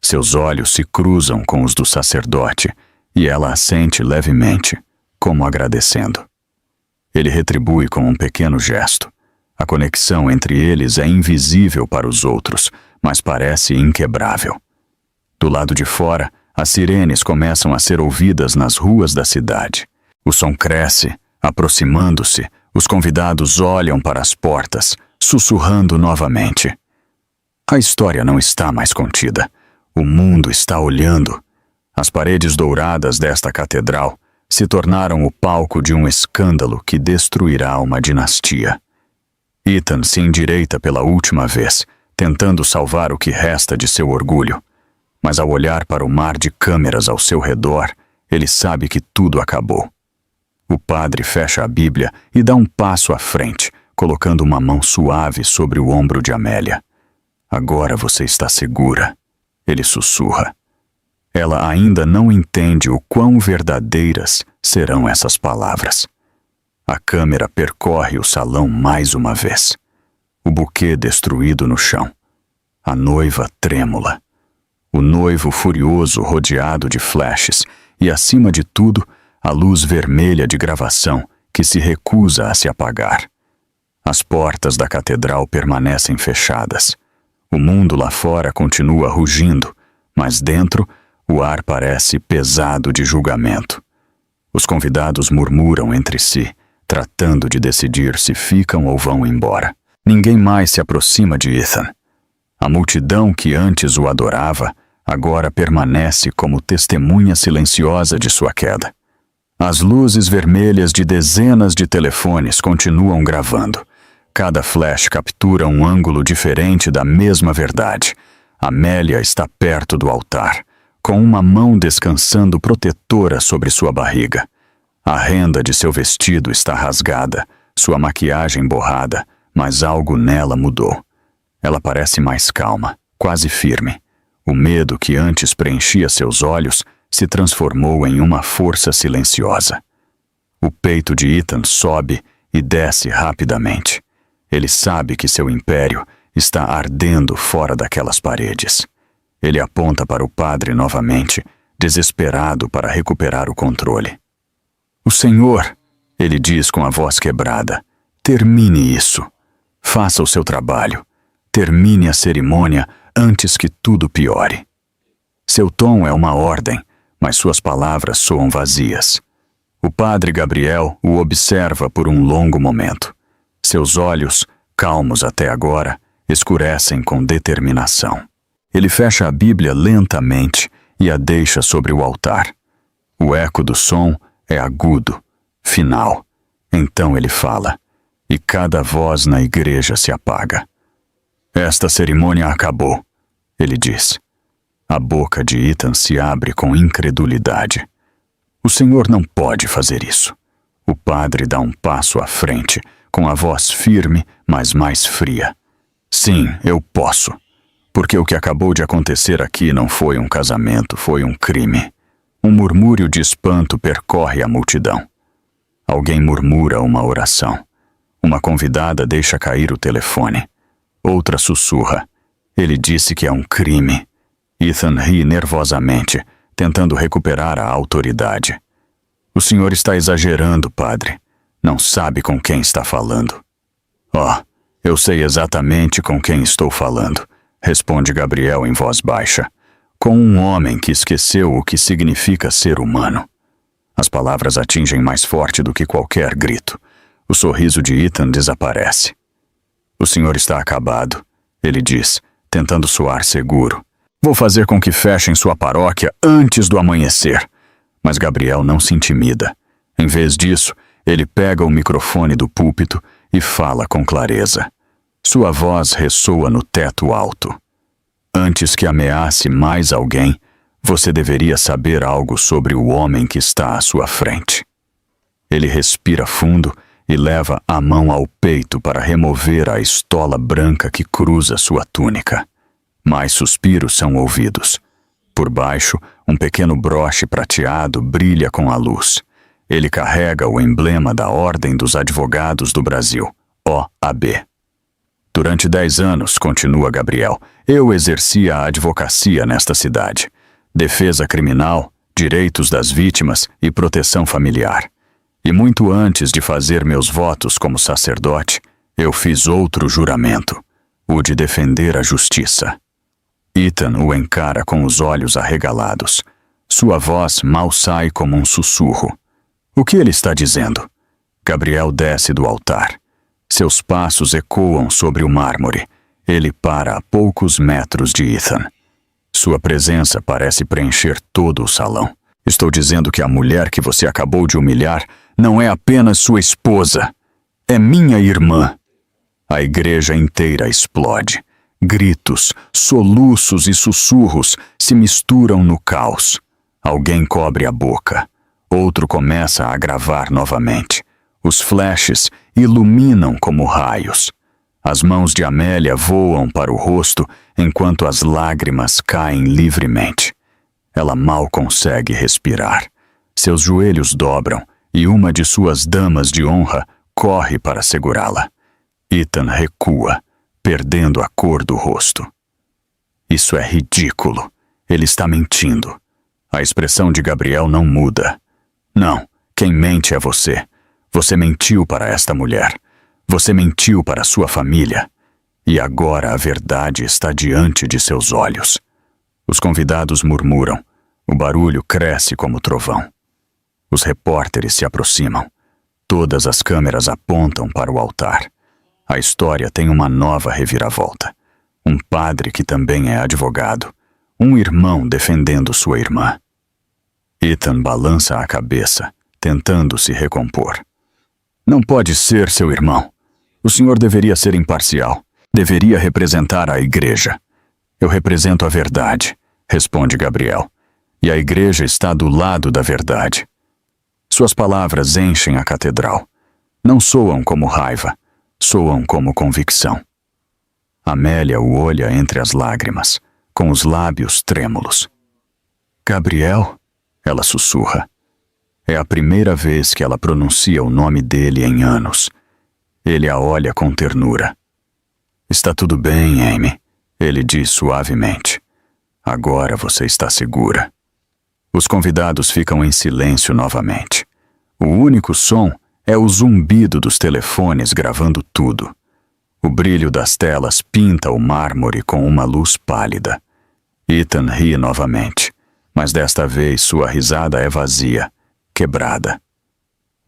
Seus olhos se cruzam com os do sacerdote e ela assente levemente, como agradecendo. Ele retribui com um pequeno gesto. A conexão entre eles é invisível para os outros, mas parece inquebrável. Do lado de fora, as sirenes começam a ser ouvidas nas ruas da cidade. O som cresce, aproximando-se, os convidados olham para as portas, sussurrando novamente. A história não está mais contida. O mundo está olhando. As paredes douradas desta catedral se tornaram o palco de um escândalo que destruirá uma dinastia. Ethan se endireita pela última vez, tentando salvar o que resta de seu orgulho. Mas ao olhar para o mar de câmeras ao seu redor, ele sabe que tudo acabou. O padre fecha a Bíblia e dá um passo à frente, colocando uma mão suave sobre o ombro de Amélia. Agora você está segura, ele sussurra. Ela ainda não entende o quão verdadeiras serão essas palavras. A câmera percorre o salão mais uma vez. O buquê destruído no chão. A noiva trêmula. O noivo furioso rodeado de flashes e, acima de tudo, a luz vermelha de gravação que se recusa a se apagar. As portas da catedral permanecem fechadas. O mundo lá fora continua rugindo, mas dentro o ar parece pesado de julgamento. Os convidados murmuram entre si, tratando de decidir se ficam ou vão embora. Ninguém mais se aproxima de Ethan. A multidão que antes o adorava, agora permanece como testemunha silenciosa de sua queda. As luzes vermelhas de dezenas de telefones continuam gravando. Cada flash captura um ângulo diferente da mesma verdade. Amélia está perto do altar, com uma mão descansando protetora sobre sua barriga. A renda de seu vestido está rasgada, sua maquiagem borrada, mas algo nela mudou. Ela parece mais calma, quase firme. O medo que antes preenchia seus olhos se transformou em uma força silenciosa. O peito de Ethan sobe e desce rapidamente. Ele sabe que seu império está ardendo fora daquelas paredes. Ele aponta para o padre novamente, desesperado para recuperar o controle. "O Senhor", ele diz com a voz quebrada, "termine isso. Faça o seu trabalho. Termine a cerimônia antes que tudo piore." Seu tom é uma ordem, mas suas palavras soam vazias. O padre Gabriel o observa por um longo momento. Seus olhos, calmos até agora, escurecem com determinação. Ele fecha a Bíblia lentamente e a deixa sobre o altar. O eco do som é agudo, final. Então ele fala, e cada voz na igreja se apaga. "Esta cerimônia acabou", ele diz. A boca de Ethan se abre com incredulidade. "O Senhor não pode fazer isso." O padre dá um passo à frente, com a voz firme, mas mais fria. "Sim, eu posso. Porque o que acabou de acontecer aqui não foi um casamento, foi um crime." Um murmúrio de espanto percorre a multidão. Alguém murmura uma oração. Uma convidada deixa cair o telefone. Outra sussurra. "Ele disse que é um crime." Ethan ri nervosamente, tentando recuperar a autoridade. "O senhor está exagerando, padre. Não sabe com quem está falando." "Oh, eu sei exatamente com quem estou falando", responde Gabriel em voz baixa. "Com um homem que esqueceu o que significa ser humano." As palavras atingem mais forte do que qualquer grito. O sorriso de Ethan desaparece. "O senhor está acabado", ele diz, tentando soar seguro. "Vou fazer com que fechem sua paróquia antes do amanhecer." Mas Gabriel não se intimida. Em vez disso, ele pega o microfone do púlpito e fala com clareza. Sua voz ressoa no teto alto. "Antes que ameace mais alguém, você deveria saber algo sobre o homem que está à sua frente." Ele respira fundo e leva a mão ao peito para remover a estola branca que cruza sua túnica. Mais suspiros são ouvidos. Por baixo, um pequeno broche prateado brilha com a luz. Ele carrega o emblema da Ordem dos Advogados do Brasil, OAB. Durante 10 anos, continua Gabriel, eu exercia a advocacia nesta cidade. Defesa criminal, direitos das vítimas e proteção familiar. E muito antes de fazer meus votos como sacerdote, eu fiz outro juramento, o de defender a justiça. Ethan o encara com os olhos arregalados. Sua voz mal sai como um sussurro. O que ele está dizendo? Gabriel desce do altar. Seus passos ecoam sobre o mármore. Ele para a poucos metros de Ethan. Sua presença parece preencher todo o salão. Estou dizendo que a mulher que você acabou de humilhar não é apenas sua esposa. É minha irmã. A igreja inteira explode. Gritos, soluços e sussurros se misturam no caos. Alguém cobre a boca. Outro começa a gravar novamente. Os flashes iluminam como raios. As mãos de Amélia voam para o rosto enquanto as lágrimas caem livremente. Ela mal consegue respirar. Seus joelhos dobram e uma de suas damas de honra corre para segurá-la. Ethan recua, perdendo a cor do rosto. Isso é ridículo. Ele está mentindo. A expressão de Gabriel não muda. Não, quem mente é você. Você mentiu para esta mulher. Você mentiu para sua família. E agora a verdade está diante de seus olhos. Os convidados murmuram. O barulho cresce como trovão. Os repórteres se aproximam. Todas as câmeras apontam para o altar. A história tem uma nova reviravolta. Um padre que também é advogado. Um irmão defendendo sua irmã. Ethan balança a cabeça, tentando se recompor. Não pode ser seu irmão. O senhor deveria ser imparcial. Deveria representar a igreja. Eu represento a verdade, responde Gabriel. E a igreja está do lado da verdade. Suas palavras enchem a catedral. Não soam como raiva, soam como convicção. Amélia o olha entre as lágrimas, com os lábios trêmulos. Gabriel? Ela sussurra. É a primeira vez que ela pronuncia o nome dele em anos. Ele a olha com ternura. Está tudo bem, Amy, ele diz suavemente. Agora você está segura. Os convidados ficam em silêncio novamente. O único som é o zumbido dos telefones gravando tudo. O brilho das telas pinta o mármore com uma luz pálida. Ethan ri novamente, mas desta vez sua risada é vazia, quebrada.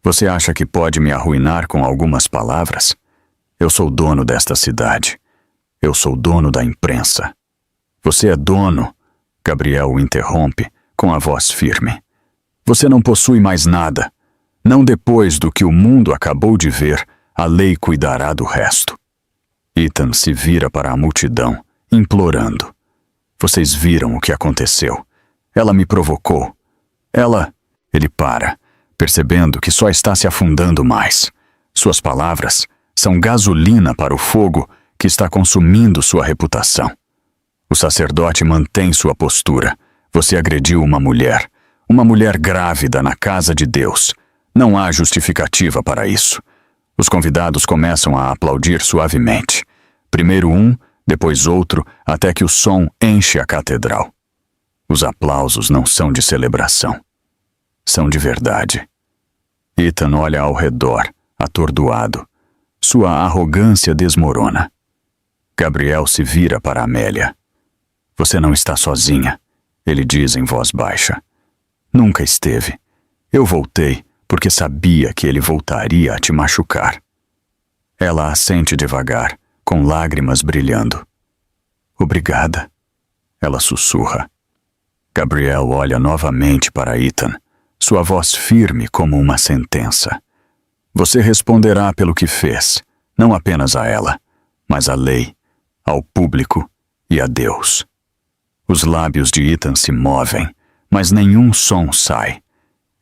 Você acha que pode me arruinar com algumas palavras? Eu sou dono desta cidade. Eu sou dono da imprensa. Você é dono, Gabriel o interrompe com a voz firme. Você não possui mais nada. Não depois do que o mundo acabou de ver, a lei cuidará do resto. Ethan se vira para a multidão, implorando. Vocês viram o que aconteceu. Ela me provocou. Ele para, percebendo que só está se afundando mais. Suas palavras são gasolina para o fogo que está consumindo sua reputação. O sacerdote mantém sua postura. Você agrediu uma mulher grávida na casa de Deus. Não há justificativa para isso. Os convidados começam a aplaudir suavemente. Primeiro um, depois outro, até que o som enche a catedral. Os aplausos não são de celebração. São de verdade. Ethan olha ao redor, atordoado. Sua arrogância desmorona. Gabriel se vira para Amélia. Você não está sozinha, ele diz em voz baixa. Nunca esteve. Eu voltei porque sabia que ele voltaria a te machucar. Ela assente devagar, com lágrimas brilhando. Obrigada, ela sussurra. Gabriel olha novamente para Ethan, sua voz firme como uma sentença. Você responderá pelo que fez, não apenas a ela, mas à lei, ao público e a Deus. Os lábios de Ethan se movem, mas nenhum som sai.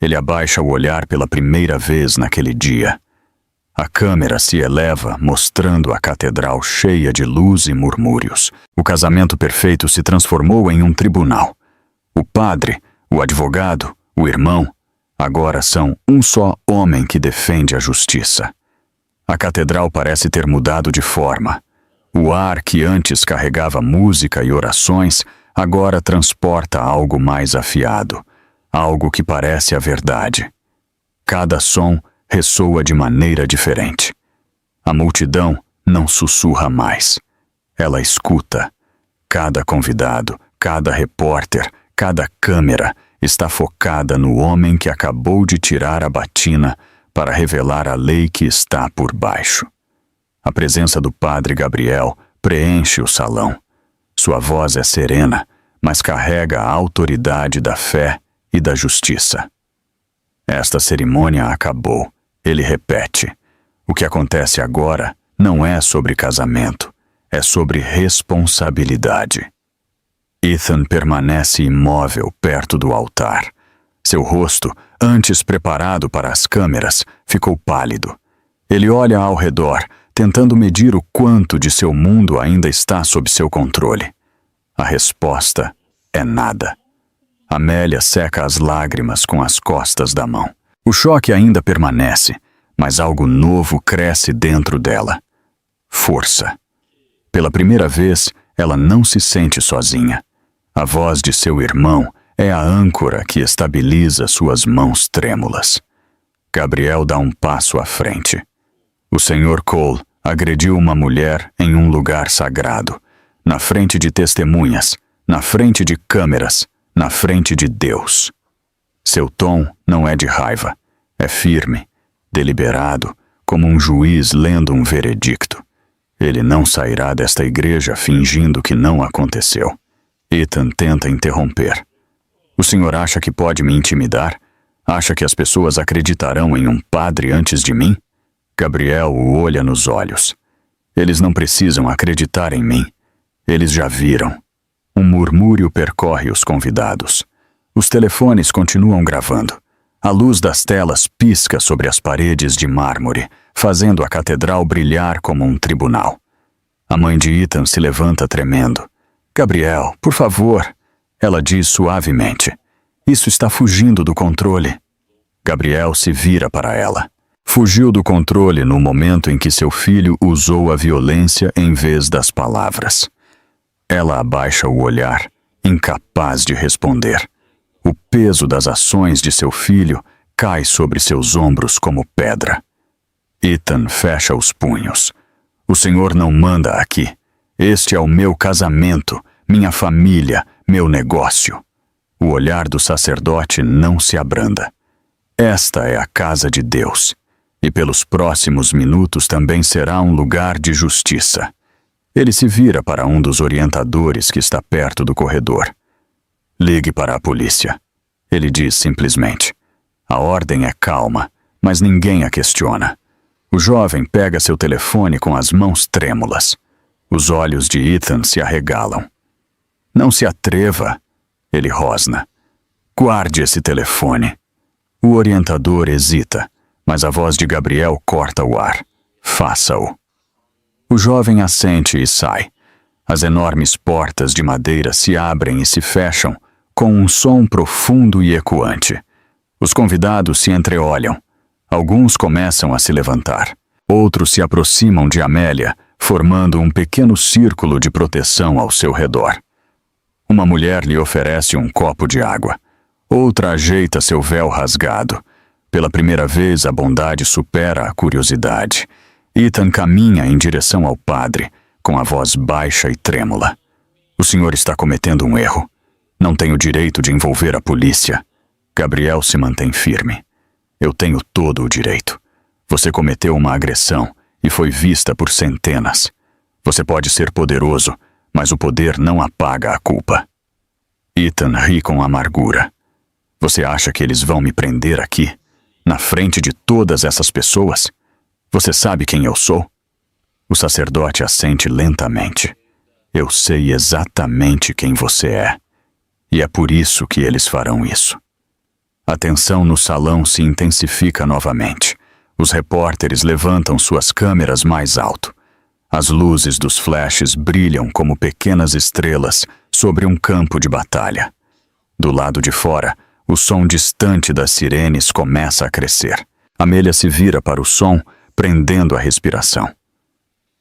Ele abaixa o olhar pela primeira vez naquele dia. A câmera se eleva, mostrando a catedral cheia de luz e murmúrios. O casamento perfeito se transformou em um tribunal. O padre, o advogado, o irmão, agora são um só homem que defende a justiça. A catedral parece ter mudado de forma. O ar que antes carregava música e orações, agora transporta algo mais afiado, algo que parece a verdade. Cada som ressoa de maneira diferente. A multidão não sussurra mais. Ela escuta. Cada convidado, cada repórter, cada câmera está focada no homem que acabou de tirar a batina para revelar a lei que está por baixo. A presença do padre Gabriel preenche o salão. Sua voz é serena, mas carrega a autoridade da fé e da justiça. Esta cerimônia acabou. Ele repete: o que acontece agora não é sobre casamento, é sobre responsabilidade. Ethan permanece imóvel perto do altar. Seu rosto, antes preparado para as câmeras, ficou pálido. Ele olha ao redor, tentando medir o quanto de seu mundo ainda está sob seu controle. A resposta é nada. Amélia seca as lágrimas com as costas da mão. O choque ainda permanece, mas algo novo cresce dentro dela. Força. Pela primeira vez, ela não se sente sozinha. A voz de seu irmão é a âncora que estabiliza suas mãos trêmulas. Gabriel dá um passo à frente. O Sr. Cole agrediu uma mulher em um lugar sagrado, na frente de testemunhas, na frente de câmeras, na frente de Deus. Seu tom não é de raiva, é firme, deliberado, como um juiz lendo um veredicto. Ele não sairá desta igreja fingindo que não aconteceu. Ethan tenta interromper. O senhor acha que pode me intimidar? Acha que as pessoas acreditarão em um padre antes de mim? Gabriel o olha nos olhos. Eles não precisam acreditar em mim. Eles já viram. Um murmúrio percorre os convidados. Os telefones continuam gravando. A luz das telas pisca sobre as paredes de mármore, fazendo a catedral brilhar como um tribunal. A mãe de Ethan se levanta tremendo. Gabriel, por favor, ela diz suavemente. Isso está fugindo do controle. Gabriel se vira para ela. Fugiu do controle no momento em que seu filho usou a violência em vez das palavras. Ela abaixa o olhar, incapaz de responder. O peso das ações de seu filho cai sobre seus ombros como pedra. Ethan fecha os punhos. O senhor não manda aqui. Este é o meu casamento, minha família, meu negócio. O olhar do sacerdote não se abranda. Esta é a casa de Deus. E pelos próximos minutos também será um lugar de justiça. Ele se vira para um dos orientadores que está perto do corredor. Ligue para a polícia. Ele diz simplesmente. A ordem é calma, mas ninguém a questiona. O jovem pega seu telefone com as mãos trêmulas. Os olhos de Ethan se arregalam. Não se atreva, ele rosna. Guarde esse telefone. O orientador hesita, mas a voz de Gabriel corta o ar. Faça-o. O jovem assente e sai. As enormes portas de madeira se abrem e se fecham com um som profundo e ecoante. Os convidados se entreolham. Alguns começam a se levantar. Outros se aproximam de Amélia, formando um pequeno círculo de proteção ao seu redor. Uma mulher lhe oferece um copo de água. Outra ajeita seu véu rasgado. Pela primeira vez, a bondade supera a curiosidade. Ethan caminha em direção ao padre, com a voz baixa e trêmula. O senhor está cometendo um erro. Não tenho direito de envolver a polícia. Gabriel se mantém firme. Eu tenho todo o direito. Você cometeu uma agressão e foi vista por centenas. Você pode ser poderoso, mas o poder não apaga a culpa. Ethan ri com amargura. Você acha que eles vão me prender aqui, na frente de todas essas pessoas? Você sabe quem eu sou? O sacerdote assente lentamente. Eu sei exatamente quem você é. E é por isso que eles farão isso. A tensão no salão se intensifica novamente. Os repórteres levantam suas câmeras mais alto. As luzes dos flashes brilham como pequenas estrelas sobre um campo de batalha. Do lado de fora, o som distante das sirenes começa a crescer. Amélia se vira para o som, prendendo a respiração.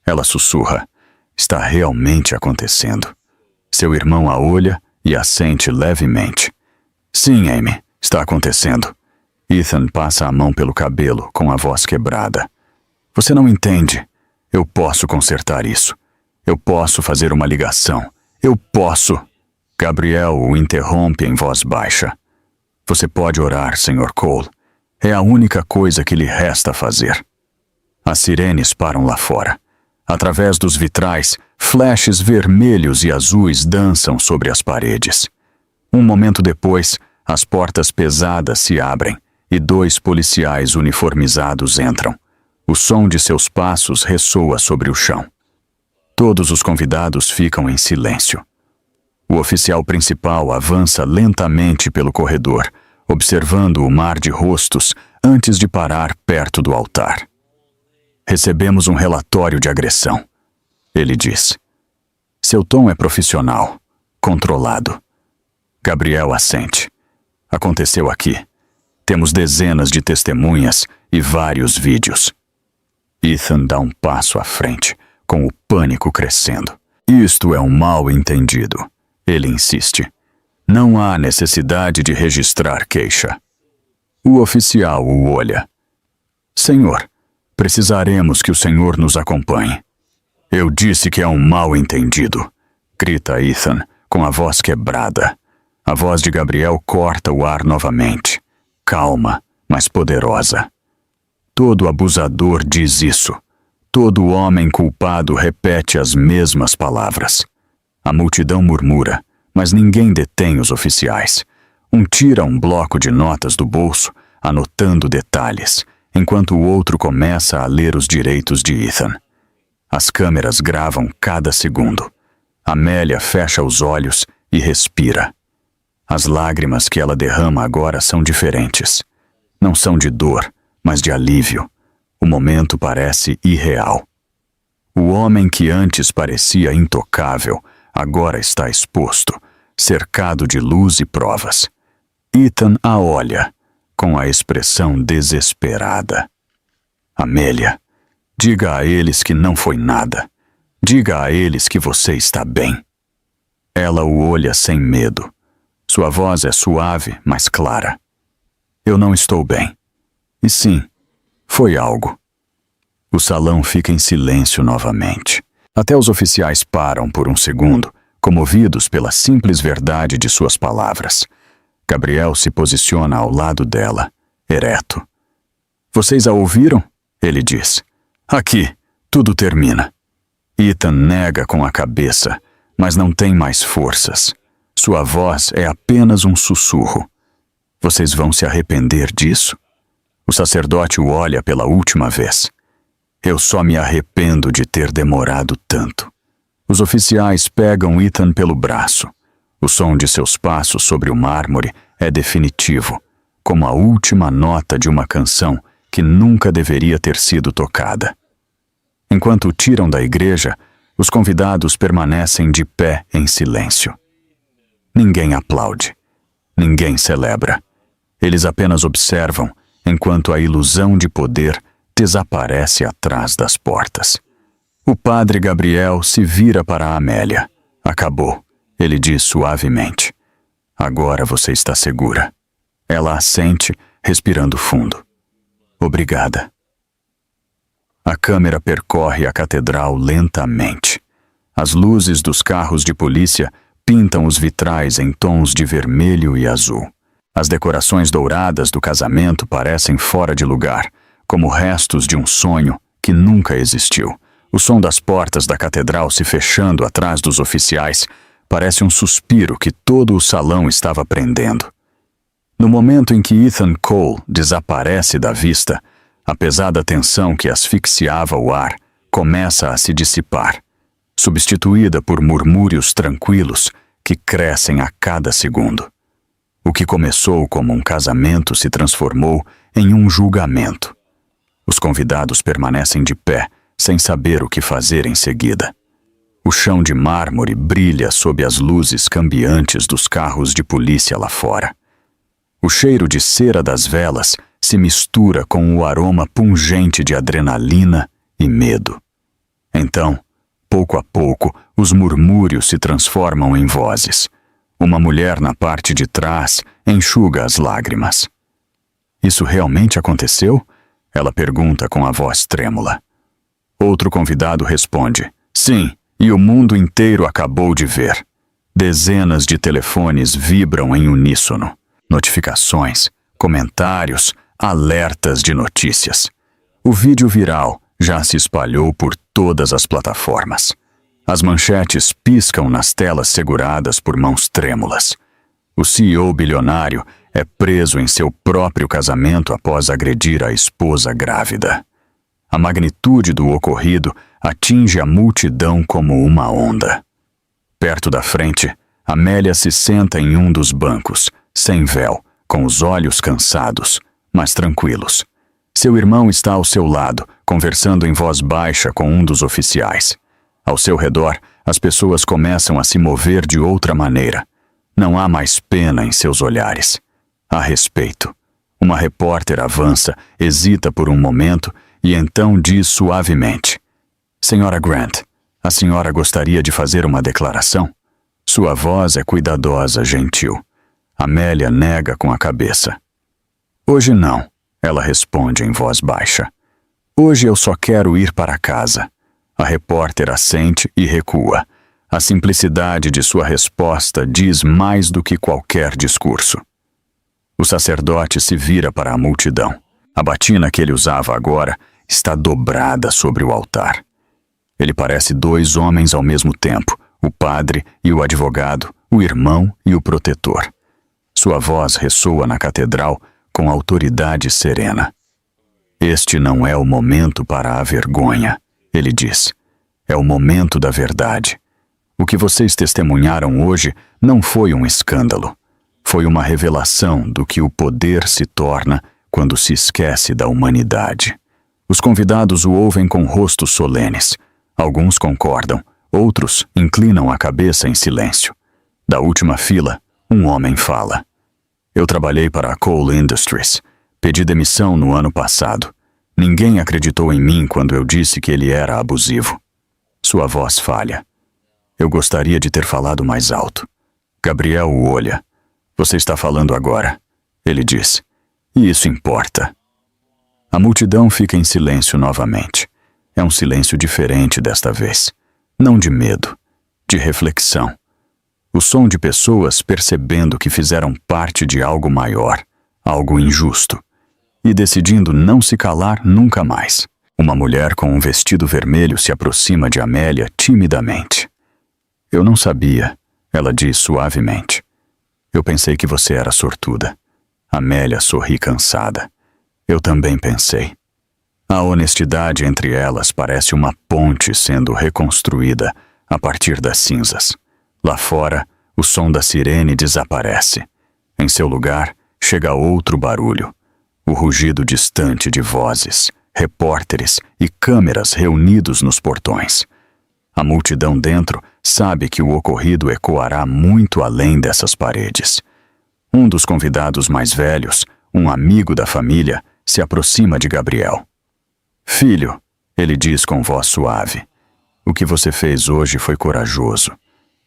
Ela sussurra. Está realmente acontecendo. Seu irmão a olha e assente levemente. Sim, Amy, está acontecendo. Ethan passa a mão pelo cabelo, com a voz quebrada. Você não entende. Eu posso consertar isso. Eu posso fazer uma ligação. Eu posso. Gabriel o interrompe em voz baixa. Você pode orar, Sr. Cole. É a única coisa que lhe resta fazer. As sirenes param lá fora. Através dos vitrais, flashes vermelhos e azuis dançam sobre as paredes. Um momento depois, as portas pesadas se abrem e 2 policiais uniformizados entram. O som de seus passos ressoa sobre o chão. Todos os convidados ficam em silêncio. O oficial principal avança lentamente pelo corredor, observando o mar de rostos antes de parar perto do altar. Recebemos um relatório de agressão, ele diz. Seu tom é profissional, controlado. Gabriel assente. Aconteceu aqui. Temos dezenas de testemunhas e vários vídeos. Ethan dá um passo à frente, com o pânico crescendo. Isto é um mal-entendido, ele insiste. Não há necessidade de registrar queixa. O oficial o olha. Senhor, precisaremos que o senhor nos acompanhe. Eu disse que é um mal-entendido, grita Ethan, com a voz quebrada. A voz de Gabriel corta o ar novamente, calma, mas poderosa. Todo abusador diz isso. Todo homem culpado repete as mesmas palavras. A multidão murmura, mas ninguém detém os oficiais. Um tira um bloco de notas do bolso, anotando detalhes, enquanto o outro começa a ler os direitos de Ethan. As câmeras gravam cada segundo. Amélia fecha os olhos e respira. As lágrimas que ela derrama agora são diferentes. Não são de dor, mas de alívio. O momento parece irreal. O homem que antes parecia intocável, agora está exposto, cercado de luz e provas. Ethan a olha, com a expressão desesperada. Amélia, diga a eles que não foi nada. Diga a eles que você está bem. Ela o olha sem medo. Sua voz é suave, mas clara. Eu não estou bem. E sim, foi algo. O salão fica em silêncio novamente. Até os oficiais param por um segundo, comovidos pela simples verdade de suas palavras. Gabriel se posiciona ao lado dela, ereto. Vocês a ouviram? Ele diz. Aqui, tudo termina. Ethan nega com a cabeça, mas não tem mais forças. Sua voz é apenas um sussurro. Vocês vão se arrepender disso? O sacerdote o olha pela última vez. Eu só me arrependo de ter demorado tanto. Os oficiais pegam Ethan pelo braço. O som de seus passos sobre o mármore é definitivo, como a última nota de uma canção que nunca deveria ter sido tocada. Enquanto o tiram da igreja, os convidados permanecem de pé em silêncio. Ninguém aplaude. Ninguém celebra. Eles apenas observam enquanto a ilusão de poder desaparece atrás das portas. O padre Gabriel se vira para a Amélia. Acabou, ele diz suavemente. Agora você está segura. Ela assente, respirando fundo. Obrigada. A câmera percorre a catedral lentamente. As luzes dos carros de polícia pintam os vitrais em tons de vermelho e azul. As decorações douradas do casamento parecem fora de lugar, como restos de um sonho que nunca existiu. O som das portas da catedral se fechando atrás dos oficiais parece um suspiro que todo o salão estava prendendo. No momento em que Ethan Cole desaparece da vista, a pesada tensão que asfixiava o ar começa a se dissipar, substituída por murmúrios tranquilos que crescem a cada segundo. O que começou como um casamento se transformou em um julgamento. Os convidados permanecem de pé, sem saber o que fazer em seguida. O chão de mármore brilha sob as luzes cambiantes dos carros de polícia lá fora. O cheiro de cera das velas se mistura com o aroma pungente de adrenalina e medo. Então, pouco a pouco, os murmúrios se transformam em vozes. Uma mulher na parte de trás enxuga as lágrimas. Isso realmente aconteceu? Ela pergunta com a voz trêmula. Outro convidado responde, sim, e o mundo inteiro acabou de ver. Dezenas de telefones vibram em uníssono. Notificações, comentários, alertas de notícias. O vídeo viral já se espalhou por todas as plataformas. As manchetes piscam nas telas seguradas por mãos trêmulas. O CEO bilionário é preso em seu próprio casamento após agredir a esposa grávida. A magnitude do ocorrido atinge a multidão como uma onda. Perto da frente, Amélia se senta em um dos bancos, sem véu, com os olhos cansados, mas tranquilos. Seu irmão está ao seu lado, conversando em voz baixa com um dos oficiais. Ao seu redor, as pessoas começam a se mover de outra maneira. Não há mais pena em seus olhares. Há respeito. Uma repórter avança, hesita por um momento e então diz suavemente: Senhora Grant, a senhora gostaria de fazer uma declaração? Sua voz é cuidadosa, gentil. Amélia nega com a cabeça. Hoje não, ela responde em voz baixa. Hoje eu só quero ir para casa. A repórter assente e recua. A simplicidade de sua resposta diz mais do que qualquer discurso. O sacerdote se vira para a multidão. A batina que ele usava agora está dobrada sobre o altar. Ele parece dois homens ao mesmo tempo, o padre e o advogado, o irmão e o protetor. Sua voz ressoa na catedral com autoridade serena. Este não é o momento para a vergonha, ele diz. É o momento da verdade. O que vocês testemunharam hoje não foi um escândalo. Foi uma revelação do que o poder se torna quando se esquece da humanidade. Os convidados o ouvem com rostos solenes. Alguns concordam, outros inclinam a cabeça em silêncio. Da última fila, um homem fala. Eu trabalhei para a Cole Industries. Pedi demissão no ano passado. Ninguém acreditou em mim quando eu disse que ele era abusivo. Sua voz falha. Eu gostaria de ter falado mais alto. Gabriel o olha. Você está falando agora, ele diz. E isso importa. A multidão fica em silêncio novamente. É um silêncio diferente desta vez. Não de medo, de reflexão. O som de pessoas percebendo que fizeram parte de algo maior, algo injusto, e decidindo não se calar nunca mais. Uma mulher com um vestido vermelho se aproxima de Amélia timidamente. Eu não sabia, ela diz suavemente. Eu pensei que você era sortuda. Amélia sorri cansada. Eu também pensei. A honestidade entre elas parece uma ponte sendo reconstruída a partir das cinzas. Lá fora, o som da sirene desaparece. Em seu lugar, chega outro barulho. O rugido distante de vozes, repórteres e câmeras reunidos nos portões. A multidão dentro sabe que o ocorrido ecoará muito além dessas paredes. Um dos convidados mais velhos, um amigo da família, se aproxima de Gabriel. Filho, ele diz com voz suave, o que você fez hoje foi corajoso.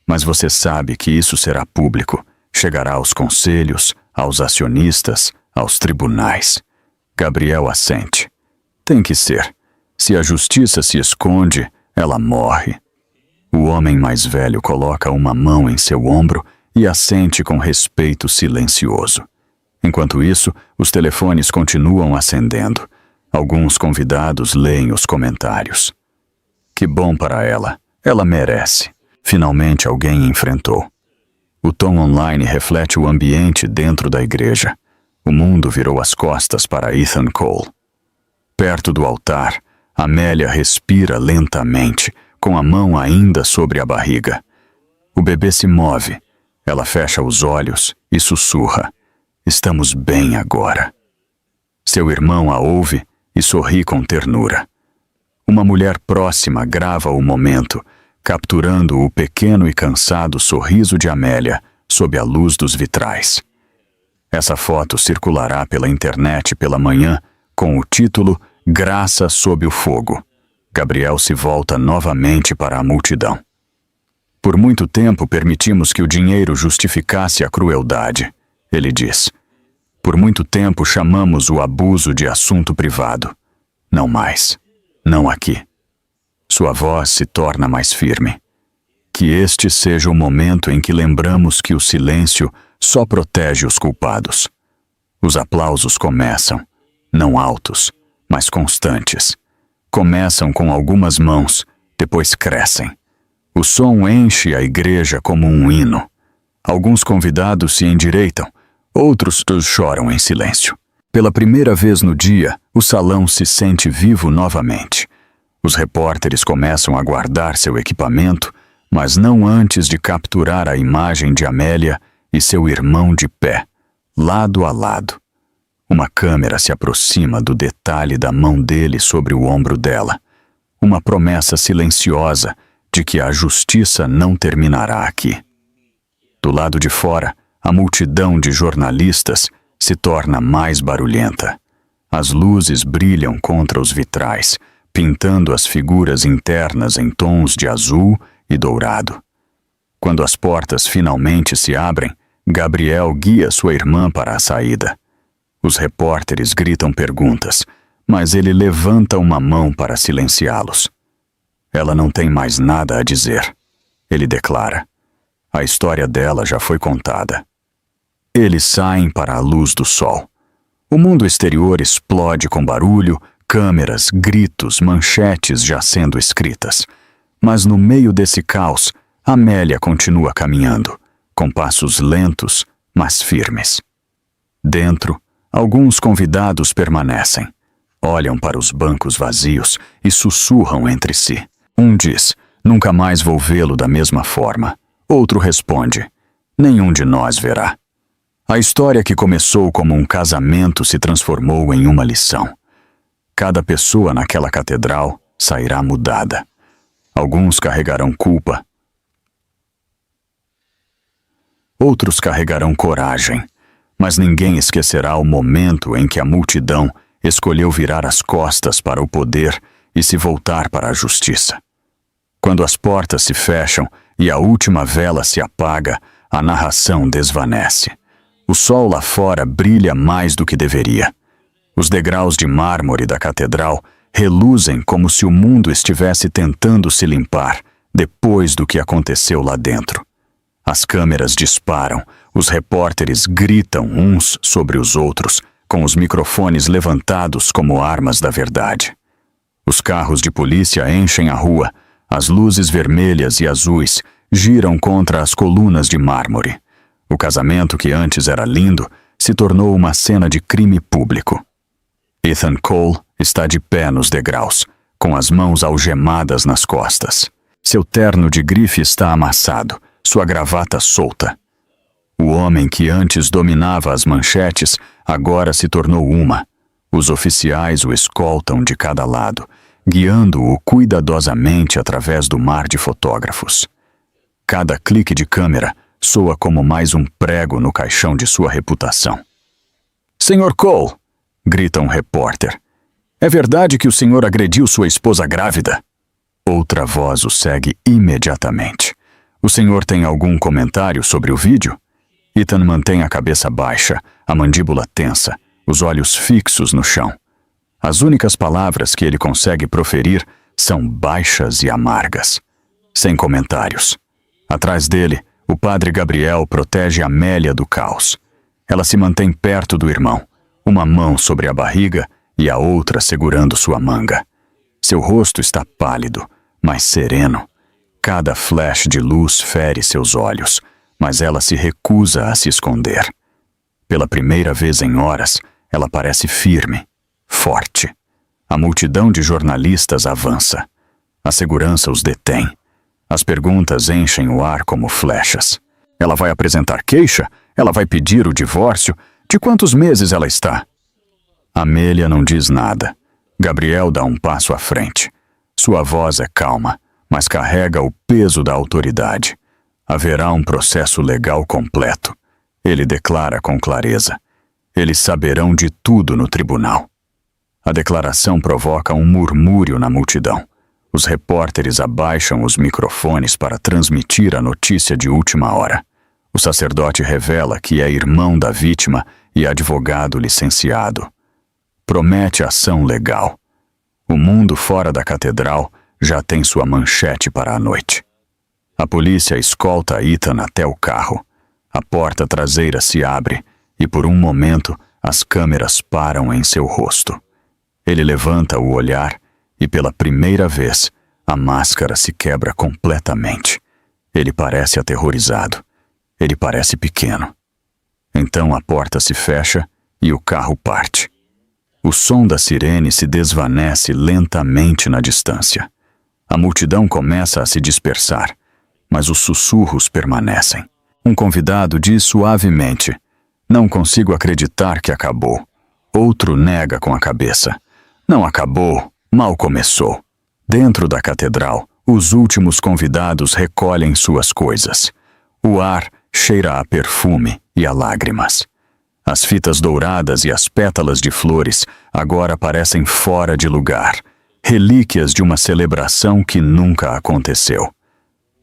Mas você sabe que isso será público, chegará aos conselhos, aos acionistas, aos tribunais. Gabriel assente. Tem que ser. Se a justiça se esconde, ela morre. O homem mais velho coloca uma mão em seu ombro e assente com respeito silencioso. Enquanto isso, os telefones continuam acendendo. Alguns convidados leem os comentários. Que bom para ela. Ela merece. Finalmente alguém enfrentou. O tom online reflete o ambiente dentro da igreja. O mundo virou as costas para Ethan Cole. Perto do altar, Amélia respira lentamente, com a mão ainda sobre a barriga. O bebê se move. Ela fecha os olhos e sussurra: "Estamos bem agora." Seu irmão a ouve e sorri com ternura. Uma mulher próxima grava o momento, capturando o pequeno e cansado sorriso de Amélia sob a luz dos vitrais. Essa foto circulará pela internet pela manhã com o título "Graça sob o fogo." Gabriel se volta novamente para a multidão. "Por muito tempo permitimos que o dinheiro justificasse a crueldade", ele diz. "Por muito tempo chamamos o abuso de assunto privado. Não mais. Não aqui." Sua voz se torna mais firme. "Que este seja o momento em que lembramos que o silêncio só protege os culpados." Os aplausos começam, não altos, mas constantes. Começam com algumas mãos, depois crescem. O som enche a igreja como um hino. Alguns convidados se endireitam, outros choram em silêncio. Pela primeira vez no dia, o salão se sente vivo novamente. Os repórteres começam a guardar seu equipamento, mas não antes de capturar a imagem de Amélia e seu irmão de pé, lado a lado. Uma câmera se aproxima do detalhe da mão dele sobre o ombro dela. Uma promessa silenciosa de que a justiça não terminará aqui. Do lado de fora, a multidão de jornalistas se torna mais barulhenta. As luzes brilham contra os vitrais, pintando as figuras internas em tons de azul e dourado. Quando as portas finalmente se abrem, Gabriel guia sua irmã para a saída. Os repórteres gritam perguntas, mas ele levanta uma mão para silenciá-los. "Ela não tem mais nada a dizer", ele declara. "A história dela já foi contada." Eles saem para a luz do sol. O mundo exterior explode com barulho, câmeras, gritos, manchetes já sendo escritas. Mas no meio desse caos, Amélia continua caminhando, com passos lentos, mas firmes. Dentro, alguns convidados permanecem. Olham para os bancos vazios e sussurram entre si. Um diz: "Nunca mais vou vê-lo da mesma forma." Outro responde: "Nenhum de nós verá." A história que começou como um casamento se transformou em uma lição. Cada pessoa naquela catedral sairá mudada. Alguns carregarão culpa. Outros carregarão coragem. Mas ninguém esquecerá o momento em que a multidão escolheu virar as costas para o poder e se voltar para a justiça. Quando as portas se fecham e a última vela se apaga, a narração desvanece. O sol lá fora brilha mais do que deveria. Os degraus de mármore da catedral reluzem como se o mundo estivesse tentando se limpar depois do que aconteceu lá dentro. As câmeras disparam, os repórteres gritam uns sobre os outros, com os microfones levantados como armas da verdade. Os carros de polícia enchem a rua, as luzes vermelhas e azuis giram contra as colunas de mármore. O casamento que antes era lindo se tornou uma cena de crime público. Ethan Cole está de pé nos degraus, com as mãos algemadas nas costas. Seu terno de grife está amassado, sua gravata solta. O homem que antes dominava as manchetes agora se tornou uma. Os oficiais o escoltam de cada lado, guiando-o cuidadosamente através do mar de fotógrafos. Cada clique de câmera soa como mais um prego no caixão de sua reputação. "Senhor Cole!" grita um repórter. "É verdade que o senhor agrediu sua esposa grávida?" Outra voz o segue imediatamente. "O senhor tem algum comentário sobre o vídeo?" Ethan mantém a cabeça baixa, a mandíbula tensa, os olhos fixos no chão. As únicas palavras que ele consegue proferir são baixas e amargas. Sem comentários. Atrás dele, o padre Gabriel protege Amélia do caos. Ela se mantém perto do irmão, uma mão sobre a barriga e a outra segurando sua manga. Seu rosto está pálido, mas sereno. Cada flash de luz fere seus olhos, mas ela se recusa a se esconder. Pela primeira vez em horas, ela parece firme, forte. A multidão de jornalistas avança. A segurança os detém. As perguntas enchem o ar como flechas. Ela vai apresentar queixa? Ela vai pedir o divórcio? De quantos meses ela está? Amélia não diz nada. Gabriel dá um passo à frente. Sua voz é calma, mas carrega o peso da autoridade. Haverá um processo legal completo. Ele declara com clareza. Eles saberão de tudo no tribunal. A declaração provoca um murmúrio na multidão. Os repórteres abaixam os microfones para transmitir a notícia de última hora. O sacerdote revela que é irmão da vítima e advogado licenciado. Promete ação legal. O mundo fora da catedral já tem sua manchete para a noite. A polícia escolta Ethan até o carro. A porta traseira se abre e por um momento as câmeras param em seu rosto. Ele levanta o olhar e pela primeira vez a máscara se quebra completamente. Ele parece aterrorizado. Ele parece pequeno. Então a porta se fecha e o carro parte. O som da sirene se desvanece lentamente na distância. A multidão começa a se dispersar, mas os sussurros permanecem. Um convidado diz suavemente: "Não consigo acreditar que acabou." Outro nega com a cabeça: "Não acabou, mal começou." Dentro da catedral, os últimos convidados recolhem suas coisas. O ar cheira a perfume e a lágrimas. As fitas douradas e as pétalas de flores agora parecem fora de lugar, relíquias de uma celebração que nunca aconteceu.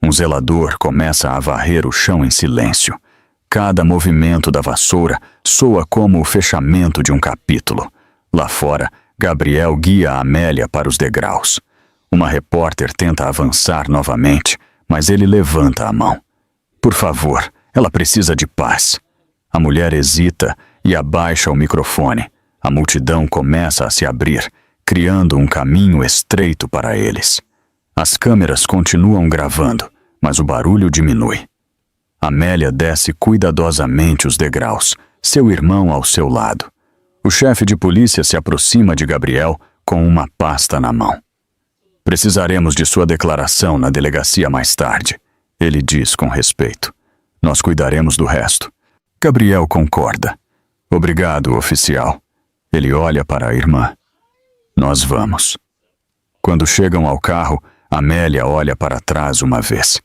Um zelador começa a varrer o chão em silêncio. Cada movimento da vassoura soa como o fechamento de um capítulo. Lá fora, Gabriel guia a Amélia para os degraus. Uma repórter tenta avançar novamente, mas ele levanta a mão. "Por favor, ela precisa de paz." A mulher hesita e abaixa o microfone. A multidão começa a se abrir, criando um caminho estreito para eles. As câmeras continuam gravando, mas o barulho diminui. Amélia desce cuidadosamente os degraus, seu irmão ao seu lado. O chefe de polícia se aproxima de Gabriel com uma pasta na mão. "Precisaremos de sua declaração na delegacia mais tarde", ele diz com respeito. "Nós cuidaremos do resto." Gabriel concorda. "Obrigado, oficial." Ele olha para a irmã. "Nós vamos." Quando chegam ao carro, Amélia olha para trás uma vez.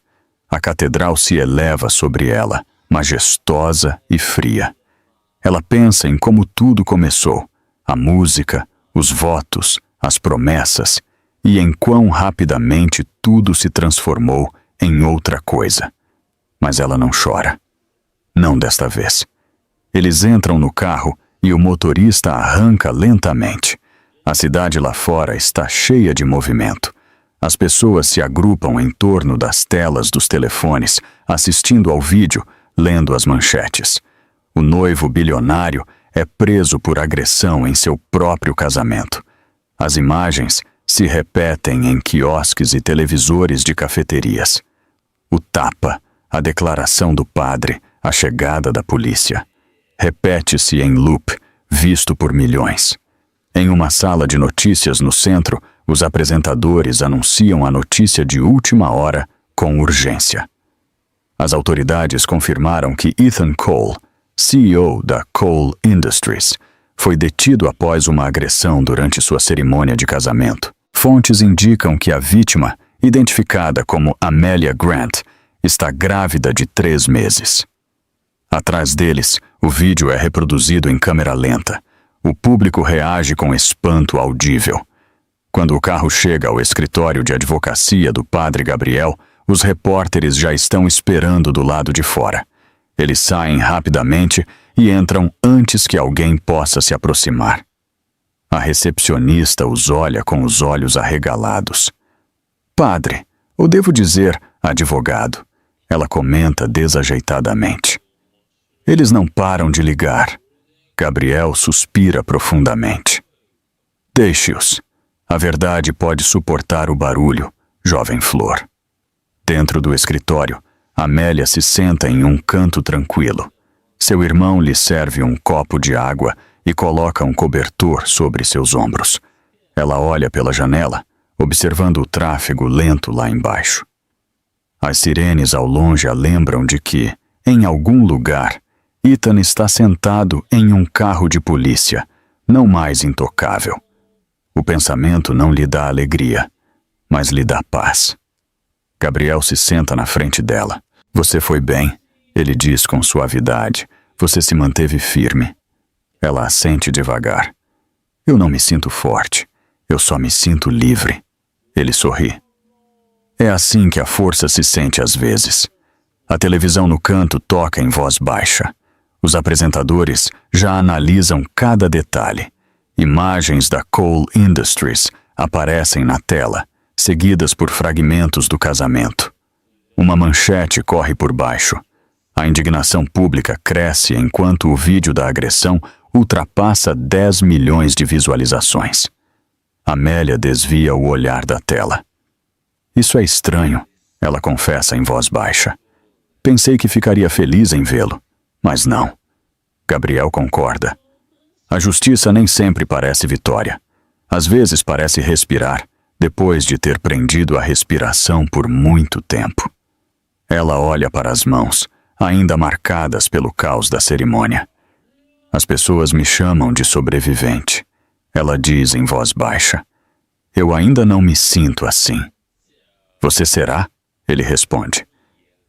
A catedral se eleva sobre ela, majestosa e fria. Ela pensa em como tudo começou, a música, os votos, as promessas, e em quão rapidamente tudo se transformou em outra coisa. Mas ela não chora. Não desta vez. Eles entram no carro e o motorista arranca lentamente. A cidade lá fora está cheia de movimento. As pessoas se agrupam em torno das telas dos telefones, assistindo ao vídeo, lendo as manchetes. O noivo bilionário é preso por agressão em seu próprio casamento. As imagens se repetem em quiosques e televisores de cafeterias. O tapa, a declaração do padre, a chegada da polícia. Repete-se em loop, visto por milhões. Em uma sala de notícias no centro, os apresentadores anunciam a notícia de última hora com urgência. As autoridades confirmaram que Ethan Cole, CEO da Cole Industries, foi detido após uma agressão durante sua cerimônia de casamento. Fontes indicam que a vítima, identificada como Amélia Grant, está grávida de 3 meses. Atrás deles, o vídeo é reproduzido em câmera lenta. O público reage com espanto audível. Quando o carro chega ao escritório de advocacia do padre Gabriel, os repórteres já estão esperando do lado de fora. Eles saem rapidamente e entram antes que alguém possa se aproximar. A recepcionista os olha com os olhos arregalados. "Padre, ou devo dizer, advogado", ela comenta desajeitadamente. Eles não param de ligar. Gabriel suspira profundamente. "Deixe-os. A verdade pode suportar o barulho, jovem flor." Dentro do escritório, Amélia se senta em um canto tranquilo. Seu irmão lhe serve um copo de água e coloca um cobertor sobre seus ombros. Ela olha pela janela, observando o tráfego lento lá embaixo. As sirenes ao longe a lembram de que, em algum lugar, Ethan está sentado em um carro de polícia, não mais intocável. O pensamento não lhe dá alegria, mas lhe dá paz. Gabriel se senta na frente dela. Você foi bem, ele diz com suavidade. Você se manteve firme. Ela assente devagar. Eu não me sinto forte, eu só me sinto livre. Ele sorri. É assim que a força se sente às vezes. A televisão no canto toca em voz baixa. Os apresentadores já analisam cada detalhe. Imagens da Cole Industries aparecem na tela, seguidas por fragmentos do casamento. Uma manchete corre por baixo. A indignação pública cresce enquanto o vídeo da agressão ultrapassa 10 milhões de visualizações. Amélia desvia o olhar da tela. Isso é estranho, ela confessa em voz baixa. Pensei que ficaria feliz em vê-lo, mas não. Gabriel concorda. A justiça nem sempre parece vitória. Às vezes parece respirar, depois de ter prendido a respiração por muito tempo. Ela olha para as mãos, ainda marcadas pelo caos da cerimônia. As pessoas me chamam de sobrevivente. Ela diz em voz baixa. Eu ainda não me sinto assim. Você será? Ele responde.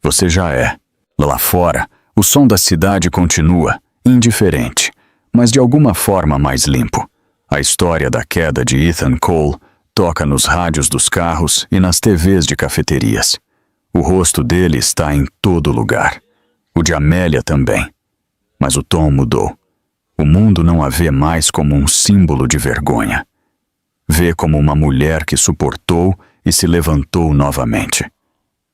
Você já é. Lá fora, o som da cidade continua, indiferente, mas de alguma forma mais limpo. A história da queda de Ethan Cole toca nos rádios dos carros e nas TVs de cafeterias. O rosto dele está em todo lugar. O de Amélia também. Mas o tom mudou. O mundo não a vê mais como um símbolo de vergonha. Vê como uma mulher que suportou e se levantou novamente.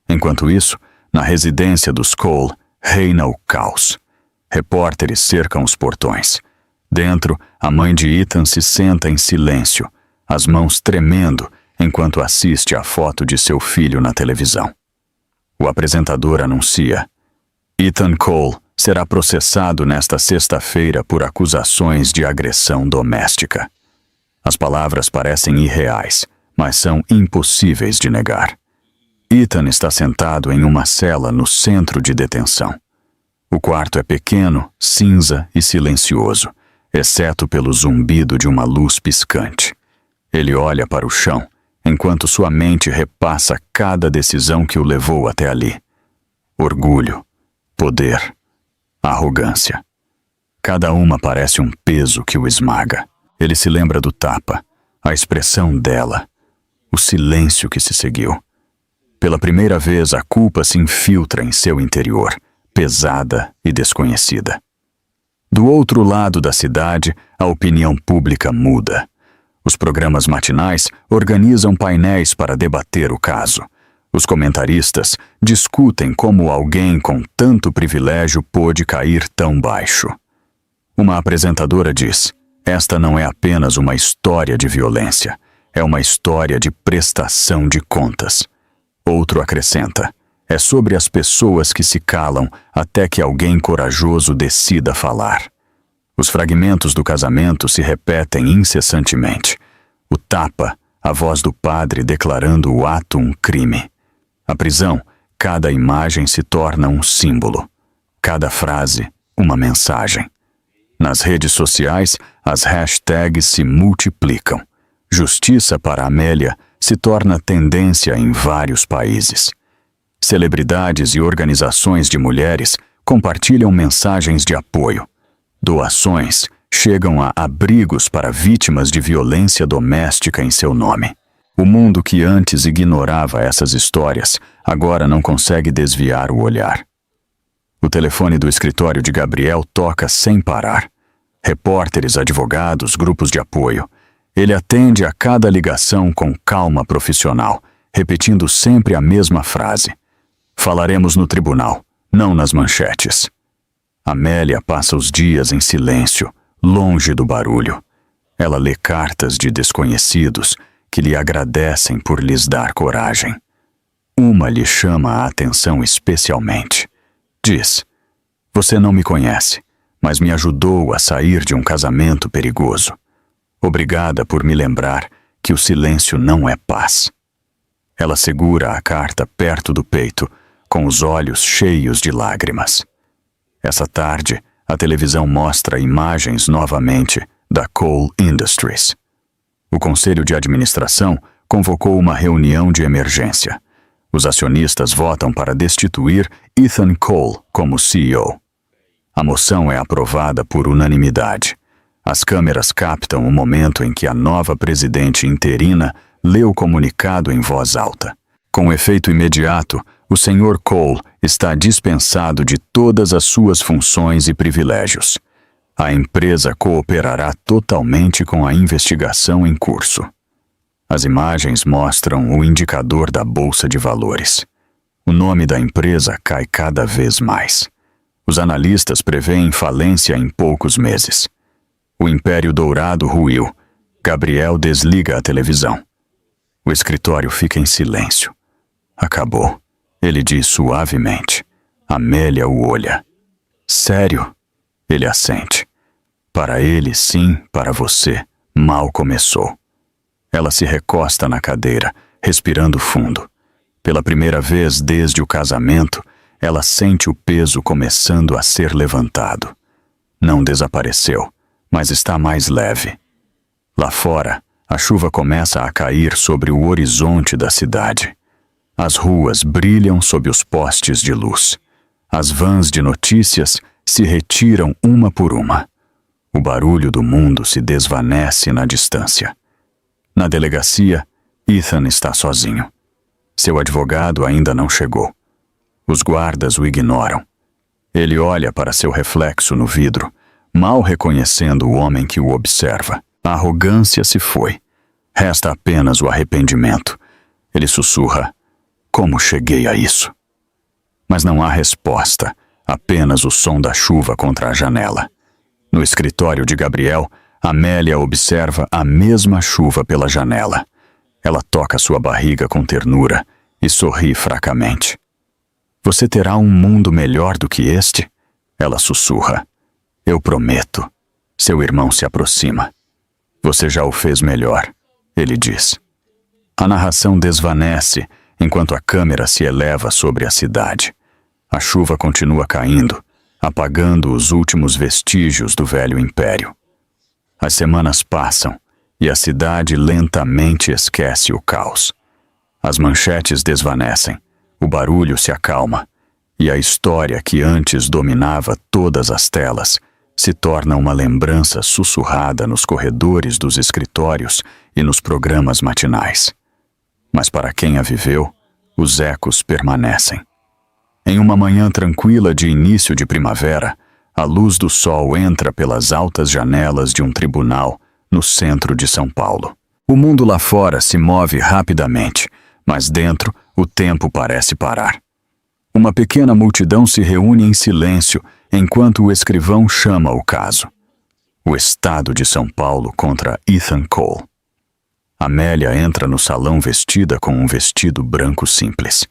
Enquanto isso, na residência dos Cole, reina o caos. Repórteres cercam os portões. Dentro, a mãe de Ethan se senta em silêncio, as mãos tremendo enquanto assiste à foto de seu filho na televisão. O apresentador anuncia: Ethan Cole será processado nesta sexta-feira por acusações de agressão doméstica. As palavras parecem irreais, mas são impossíveis de negar. Ethan está sentado em uma cela no centro de detenção. O quarto é pequeno, cinza e silencioso, exceto pelo zumbido de uma luz piscante. Ele olha para o chão, enquanto sua mente repassa cada decisão que o levou até ali. Orgulho, poder, arrogância. Cada uma parece um peso que o esmaga. Ele se lembra do tapa, a expressão dela, o silêncio que se seguiu. Pela primeira vez, a culpa se infiltra em seu interior, pesada e desconhecida. Do outro lado da cidade, a opinião pública muda. Os programas matinais organizam painéis para debater o caso. Os comentaristas discutem como alguém com tanto privilégio pôde cair tão baixo. Uma apresentadora diz: esta não é apenas uma história de violência, é uma história de prestação de contas. Outro acrescenta: é sobre as pessoas que se calam até que alguém corajoso decida falar. Os fragmentos do casamento se repetem incessantemente. O tapa, a voz do padre declarando o ato um crime. A prisão, cada imagem se torna um símbolo. Cada frase, uma mensagem. Nas redes sociais, as hashtags se multiplicam. Justiça para Amélia se torna tendência em vários países. Celebridades e organizações de mulheres compartilham mensagens de apoio. Doações chegam a abrigos para vítimas de violência doméstica em seu nome. O mundo que antes ignorava essas histórias, agora não consegue desviar o olhar. O telefone do escritório de Gabriel toca sem parar. Repórteres, advogados, grupos de apoio. Ele atende a cada ligação com calma profissional, repetindo sempre a mesma frase: falaremos no tribunal, não nas manchetes. Amélia passa os dias em silêncio, longe do barulho. Ela lê cartas de desconhecidos que lhe agradecem por lhes dar coragem. Uma lhe chama a atenção especialmente. Diz: você não me conhece, mas me ajudou a sair de um casamento perigoso. Obrigada por me lembrar que o silêncio não é paz. Ela segura a carta perto do peito, com os olhos cheios de lágrimas. Essa tarde, a televisão mostra imagens novamente da Coal Industries. O conselho de administração convocou uma reunião de emergência. Os acionistas votam para destituir Ethan Cole como CEO. A moção é aprovada por unanimidade. As câmeras captam o momento em que a nova presidente interina lê o comunicado em voz alta. Com efeito imediato, o Sr. Cole está dispensado de todas as suas funções e privilégios. A empresa cooperará totalmente com a investigação em curso. As imagens mostram o indicador da Bolsa de Valores. O nome da empresa cai cada vez mais. Os analistas prevêem falência em poucos meses. O Império Dourado ruiu. Gabriel desliga a televisão. O escritório fica em silêncio. Acabou. Ele diz suavemente. Amélia o olha. Sério? Ele assente. Para ele, sim, para você, mal começou. Ela se recosta na cadeira, respirando fundo. Pela primeira vez desde o casamento, ela sente o peso começando a ser levantado. Não desapareceu, mas está mais leve. Lá fora, a chuva começa a cair sobre o horizonte da cidade. As ruas brilham sob os postes de luz. As vans de notícias se retiram uma por uma. O barulho do mundo se desvanece na distância. Na delegacia, Ethan está sozinho. Seu advogado ainda não chegou. Os guardas o ignoram. Ele olha para seu reflexo no vidro, mal reconhecendo o homem que o observa. A arrogância se foi. Resta apenas o arrependimento. Ele sussurra: "Como cheguei a isso?" Mas não há resposta, apenas o som da chuva contra a janela. No escritório de Gabriel, Amélia observa a mesma chuva pela janela. Ela toca sua barriga com ternura e sorri fracamente. "Você terá um mundo melhor do que este?" Ela sussurra. "Eu prometo." Seu irmão se aproxima. "Você já o fez melhor," ele diz. A narração desvanece enquanto a câmera se eleva sobre a cidade. A chuva continua caindo, apagando os últimos vestígios do velho império. As semanas passam e a cidade lentamente esquece o caos. As manchetes desvanecem, o barulho se acalma, e a história que antes dominava todas as telas se torna uma lembrança sussurrada nos corredores dos escritórios e nos programas matinais. Mas para quem a viveu, os ecos permanecem. Em uma manhã tranquila de início de primavera, a luz do sol entra pelas altas janelas de um tribunal no centro de São Paulo. O mundo lá fora se move rapidamente, mas dentro o tempo parece parar. Uma pequena multidão se reúne em silêncio enquanto o escrivão chama o caso. O Estado de São Paulo contra Ethan Cole. Amélia entra no salão vestida com um vestido branco simples.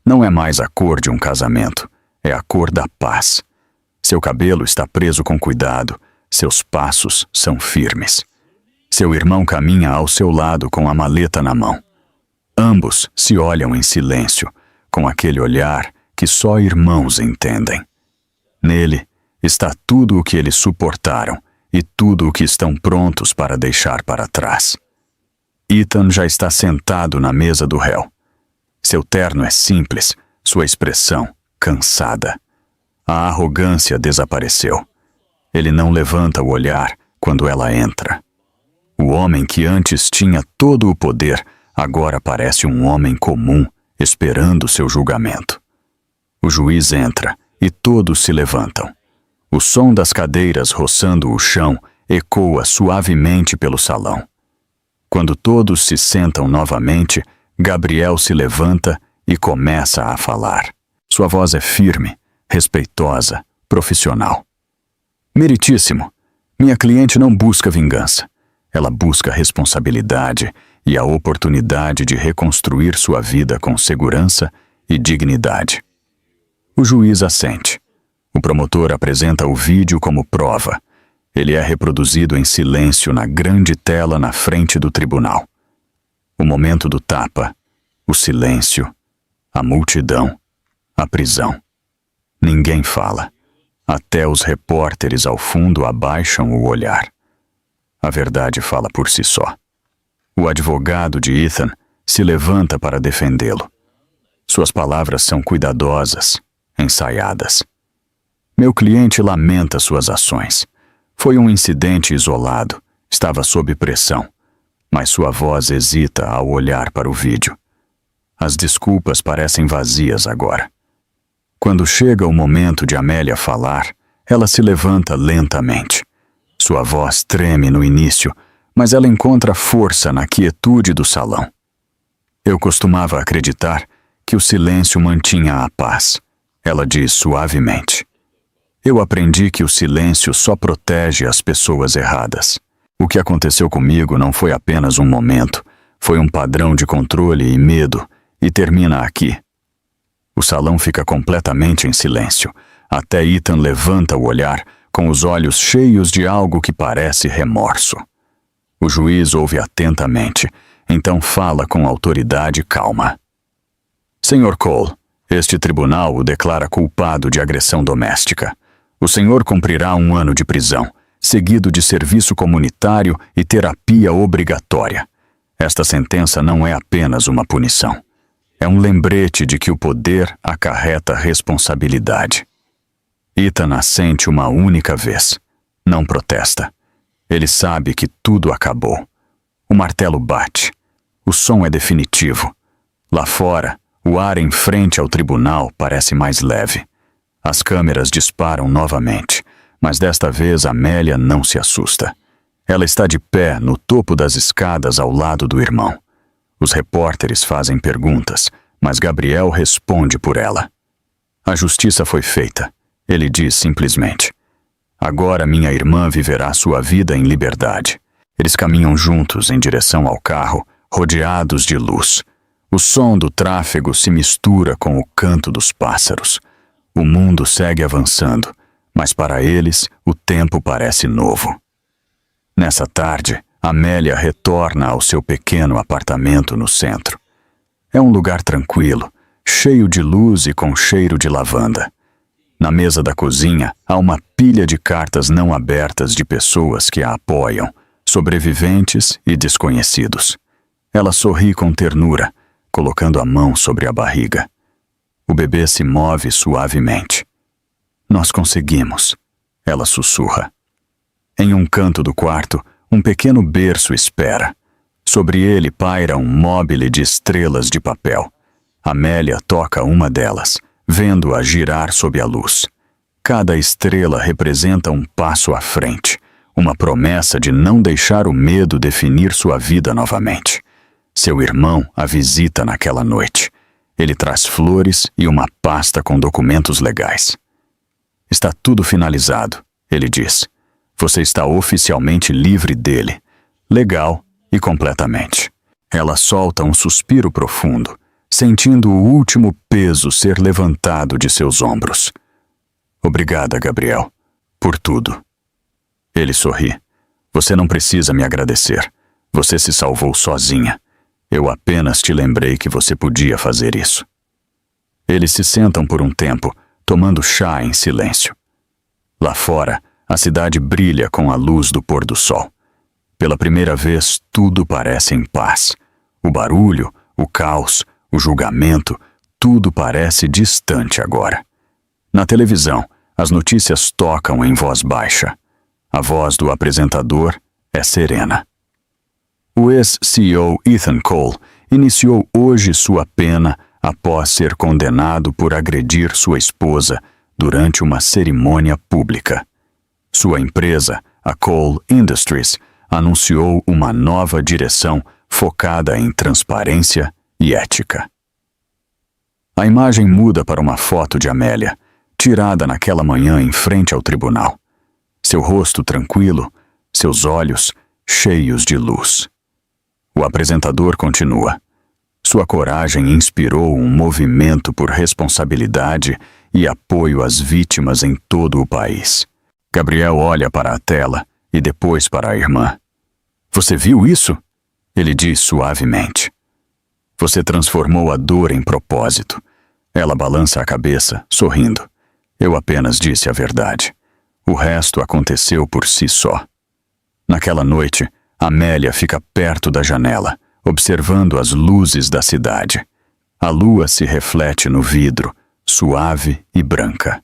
Não é mais a cor de um casamento, é a cor da paz. Seu cabelo está preso com cuidado, seus passos são firmes. Seu irmão caminha ao seu lado com a maleta na mão. Ambos se olham em silêncio, com aquele olhar que só irmãos entendem. Nele está tudo o que eles suportaram e tudo o que estão prontos para deixar para trás. Ethan já está sentado na mesa do réu. Seu terno é simples, sua expressão cansada. A arrogância desapareceu. Ele não levanta o olhar quando ela entra. O homem que antes tinha todo o poder, agora parece um homem comum, esperando seu julgamento. O juiz entra e todos se levantam. O som das cadeiras roçando o chão ecoa suavemente pelo salão. Quando todos se sentam novamente, Gabriel se levanta e começa a falar. Sua voz é firme, respeitosa, profissional. "Meritíssimo, minha cliente não busca vingança. Ela busca responsabilidade e a oportunidade de reconstruir sua vida com segurança e dignidade." O juiz assente. O promotor apresenta o vídeo como prova. Ele é reproduzido em silêncio na grande tela na frente do tribunal. O momento do tapa, o silêncio, a multidão, a prisão. Ninguém fala. Até os repórteres ao fundo abaixam o olhar. A verdade fala por si só. O advogado de Ethan se levanta para defendê-lo. Suas palavras são cuidadosas, ensaiadas. Meu cliente lamenta suas ações. Foi um incidente isolado, estava sob pressão, mas sua voz hesita ao olhar para o vídeo. As desculpas parecem vazias agora. Quando chega o momento de Amélia falar, ela se levanta lentamente. Sua voz treme no início, mas ela encontra força na quietude do salão. Eu costumava acreditar que o silêncio mantinha a paz. Ela diz suavemente. Eu aprendi que o silêncio só protege as pessoas erradas. O que aconteceu comigo não foi apenas um momento, foi um padrão de controle e medo, e termina aqui. O salão fica completamente em silêncio, até Ethan levanta o olhar, com os olhos cheios de algo que parece remorso. O juiz ouve atentamente, então fala com autoridade calma. Senhor Cole, este tribunal o declara culpado de agressão doméstica. O senhor cumprirá 1 ano de prisão, seguido de serviço comunitário e terapia obrigatória. Esta sentença não é apenas uma punição. É um lembrete de que o poder acarreta responsabilidade. Ethan assente uma única vez. Não protesta. Ele sabe que tudo acabou. O martelo bate. O som é definitivo. Lá fora, o ar em frente ao tribunal parece mais leve. As câmeras disparam novamente, mas desta vez Amélia não se assusta. Ela está de pé no topo das escadas ao lado do irmão. Os repórteres fazem perguntas, mas Gabriel responde por ela. A justiça foi feita, ele diz simplesmente. Agora minha irmã viverá sua vida em liberdade. Eles caminham juntos em direção ao carro, rodeados de luz. O som do tráfego se mistura com o canto dos pássaros. O mundo segue avançando, mas para eles o tempo parece novo. Nessa tarde, Amélia retorna ao seu pequeno apartamento no centro. É um lugar tranquilo, cheio de luz e com cheiro de lavanda. Na mesa da cozinha, há uma pilha de cartas não abertas de pessoas que a apoiam, sobreviventes e desconhecidos. Ela sorri com ternura, colocando a mão sobre a barriga. O bebê se move suavemente. Nós conseguimos, ela sussurra. Em um canto do quarto, um pequeno berço espera. Sobre ele paira um móbile de estrelas de papel. Amélia toca uma delas, vendo-a girar sob a luz. Cada estrela representa um passo à frente, uma promessa de não deixar o medo definir sua vida novamente. Seu irmão a visita naquela noite. Ele traz flores e uma pasta com documentos legais. Está tudo finalizado, ele diz. Você está oficialmente livre dele. Legal e completamente. Ela solta um suspiro profundo, sentindo o último peso ser levantado de seus ombros. Obrigada, Gabriel, por tudo. Ele sorri. Você não precisa me agradecer. Você se salvou sozinha. Eu apenas te lembrei que você podia fazer isso. Eles se sentam por um tempo, tomando chá em silêncio. Lá fora, a cidade brilha com a luz do pôr do sol. Pela primeira vez, tudo parece em paz. O barulho, o caos, o julgamento, tudo parece distante agora. Na televisão, as notícias tocam em voz baixa. A voz do apresentador é serena. O ex-CEO Ethan Cole iniciou hoje sua pena após ser condenado por agredir sua esposa durante uma cerimônia pública. Sua empresa, a Cole Industries, anunciou uma nova direção focada em transparência e ética. A imagem muda para uma foto de Amélia, tirada naquela manhã em frente ao tribunal. Seu rosto tranquilo, seus olhos cheios de luz. O apresentador continua. Sua coragem inspirou um movimento por responsabilidade e apoio às vítimas em todo o país. Gabriel olha para a tela e depois para a irmã. Você viu isso? Ele diz suavemente. Você transformou a dor em propósito. Ela balança a cabeça, sorrindo. Eu apenas disse a verdade. O resto aconteceu por si só. Naquela noite, Amélia fica perto da janela, observando as luzes da cidade. A lua se reflete no vidro, suave e branca.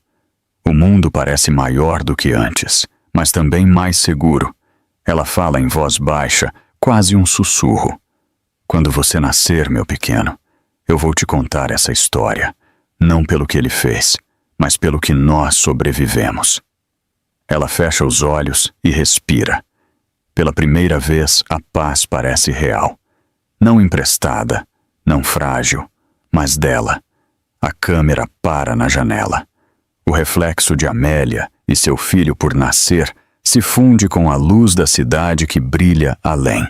O mundo parece maior do que antes, mas também mais seguro. Ela fala em voz baixa, quase um sussurro. Quando você nascer, meu pequeno, eu vou te contar essa história, não pelo que ele fez, mas pelo que nós sobrevivemos. Ela fecha os olhos e respira. Pela primeira vez, a paz parece real. Não emprestada, não frágil, mas dela. A câmera para na janela. O reflexo de Amélia e seu filho por nascer se funde com a luz da cidade que brilha além.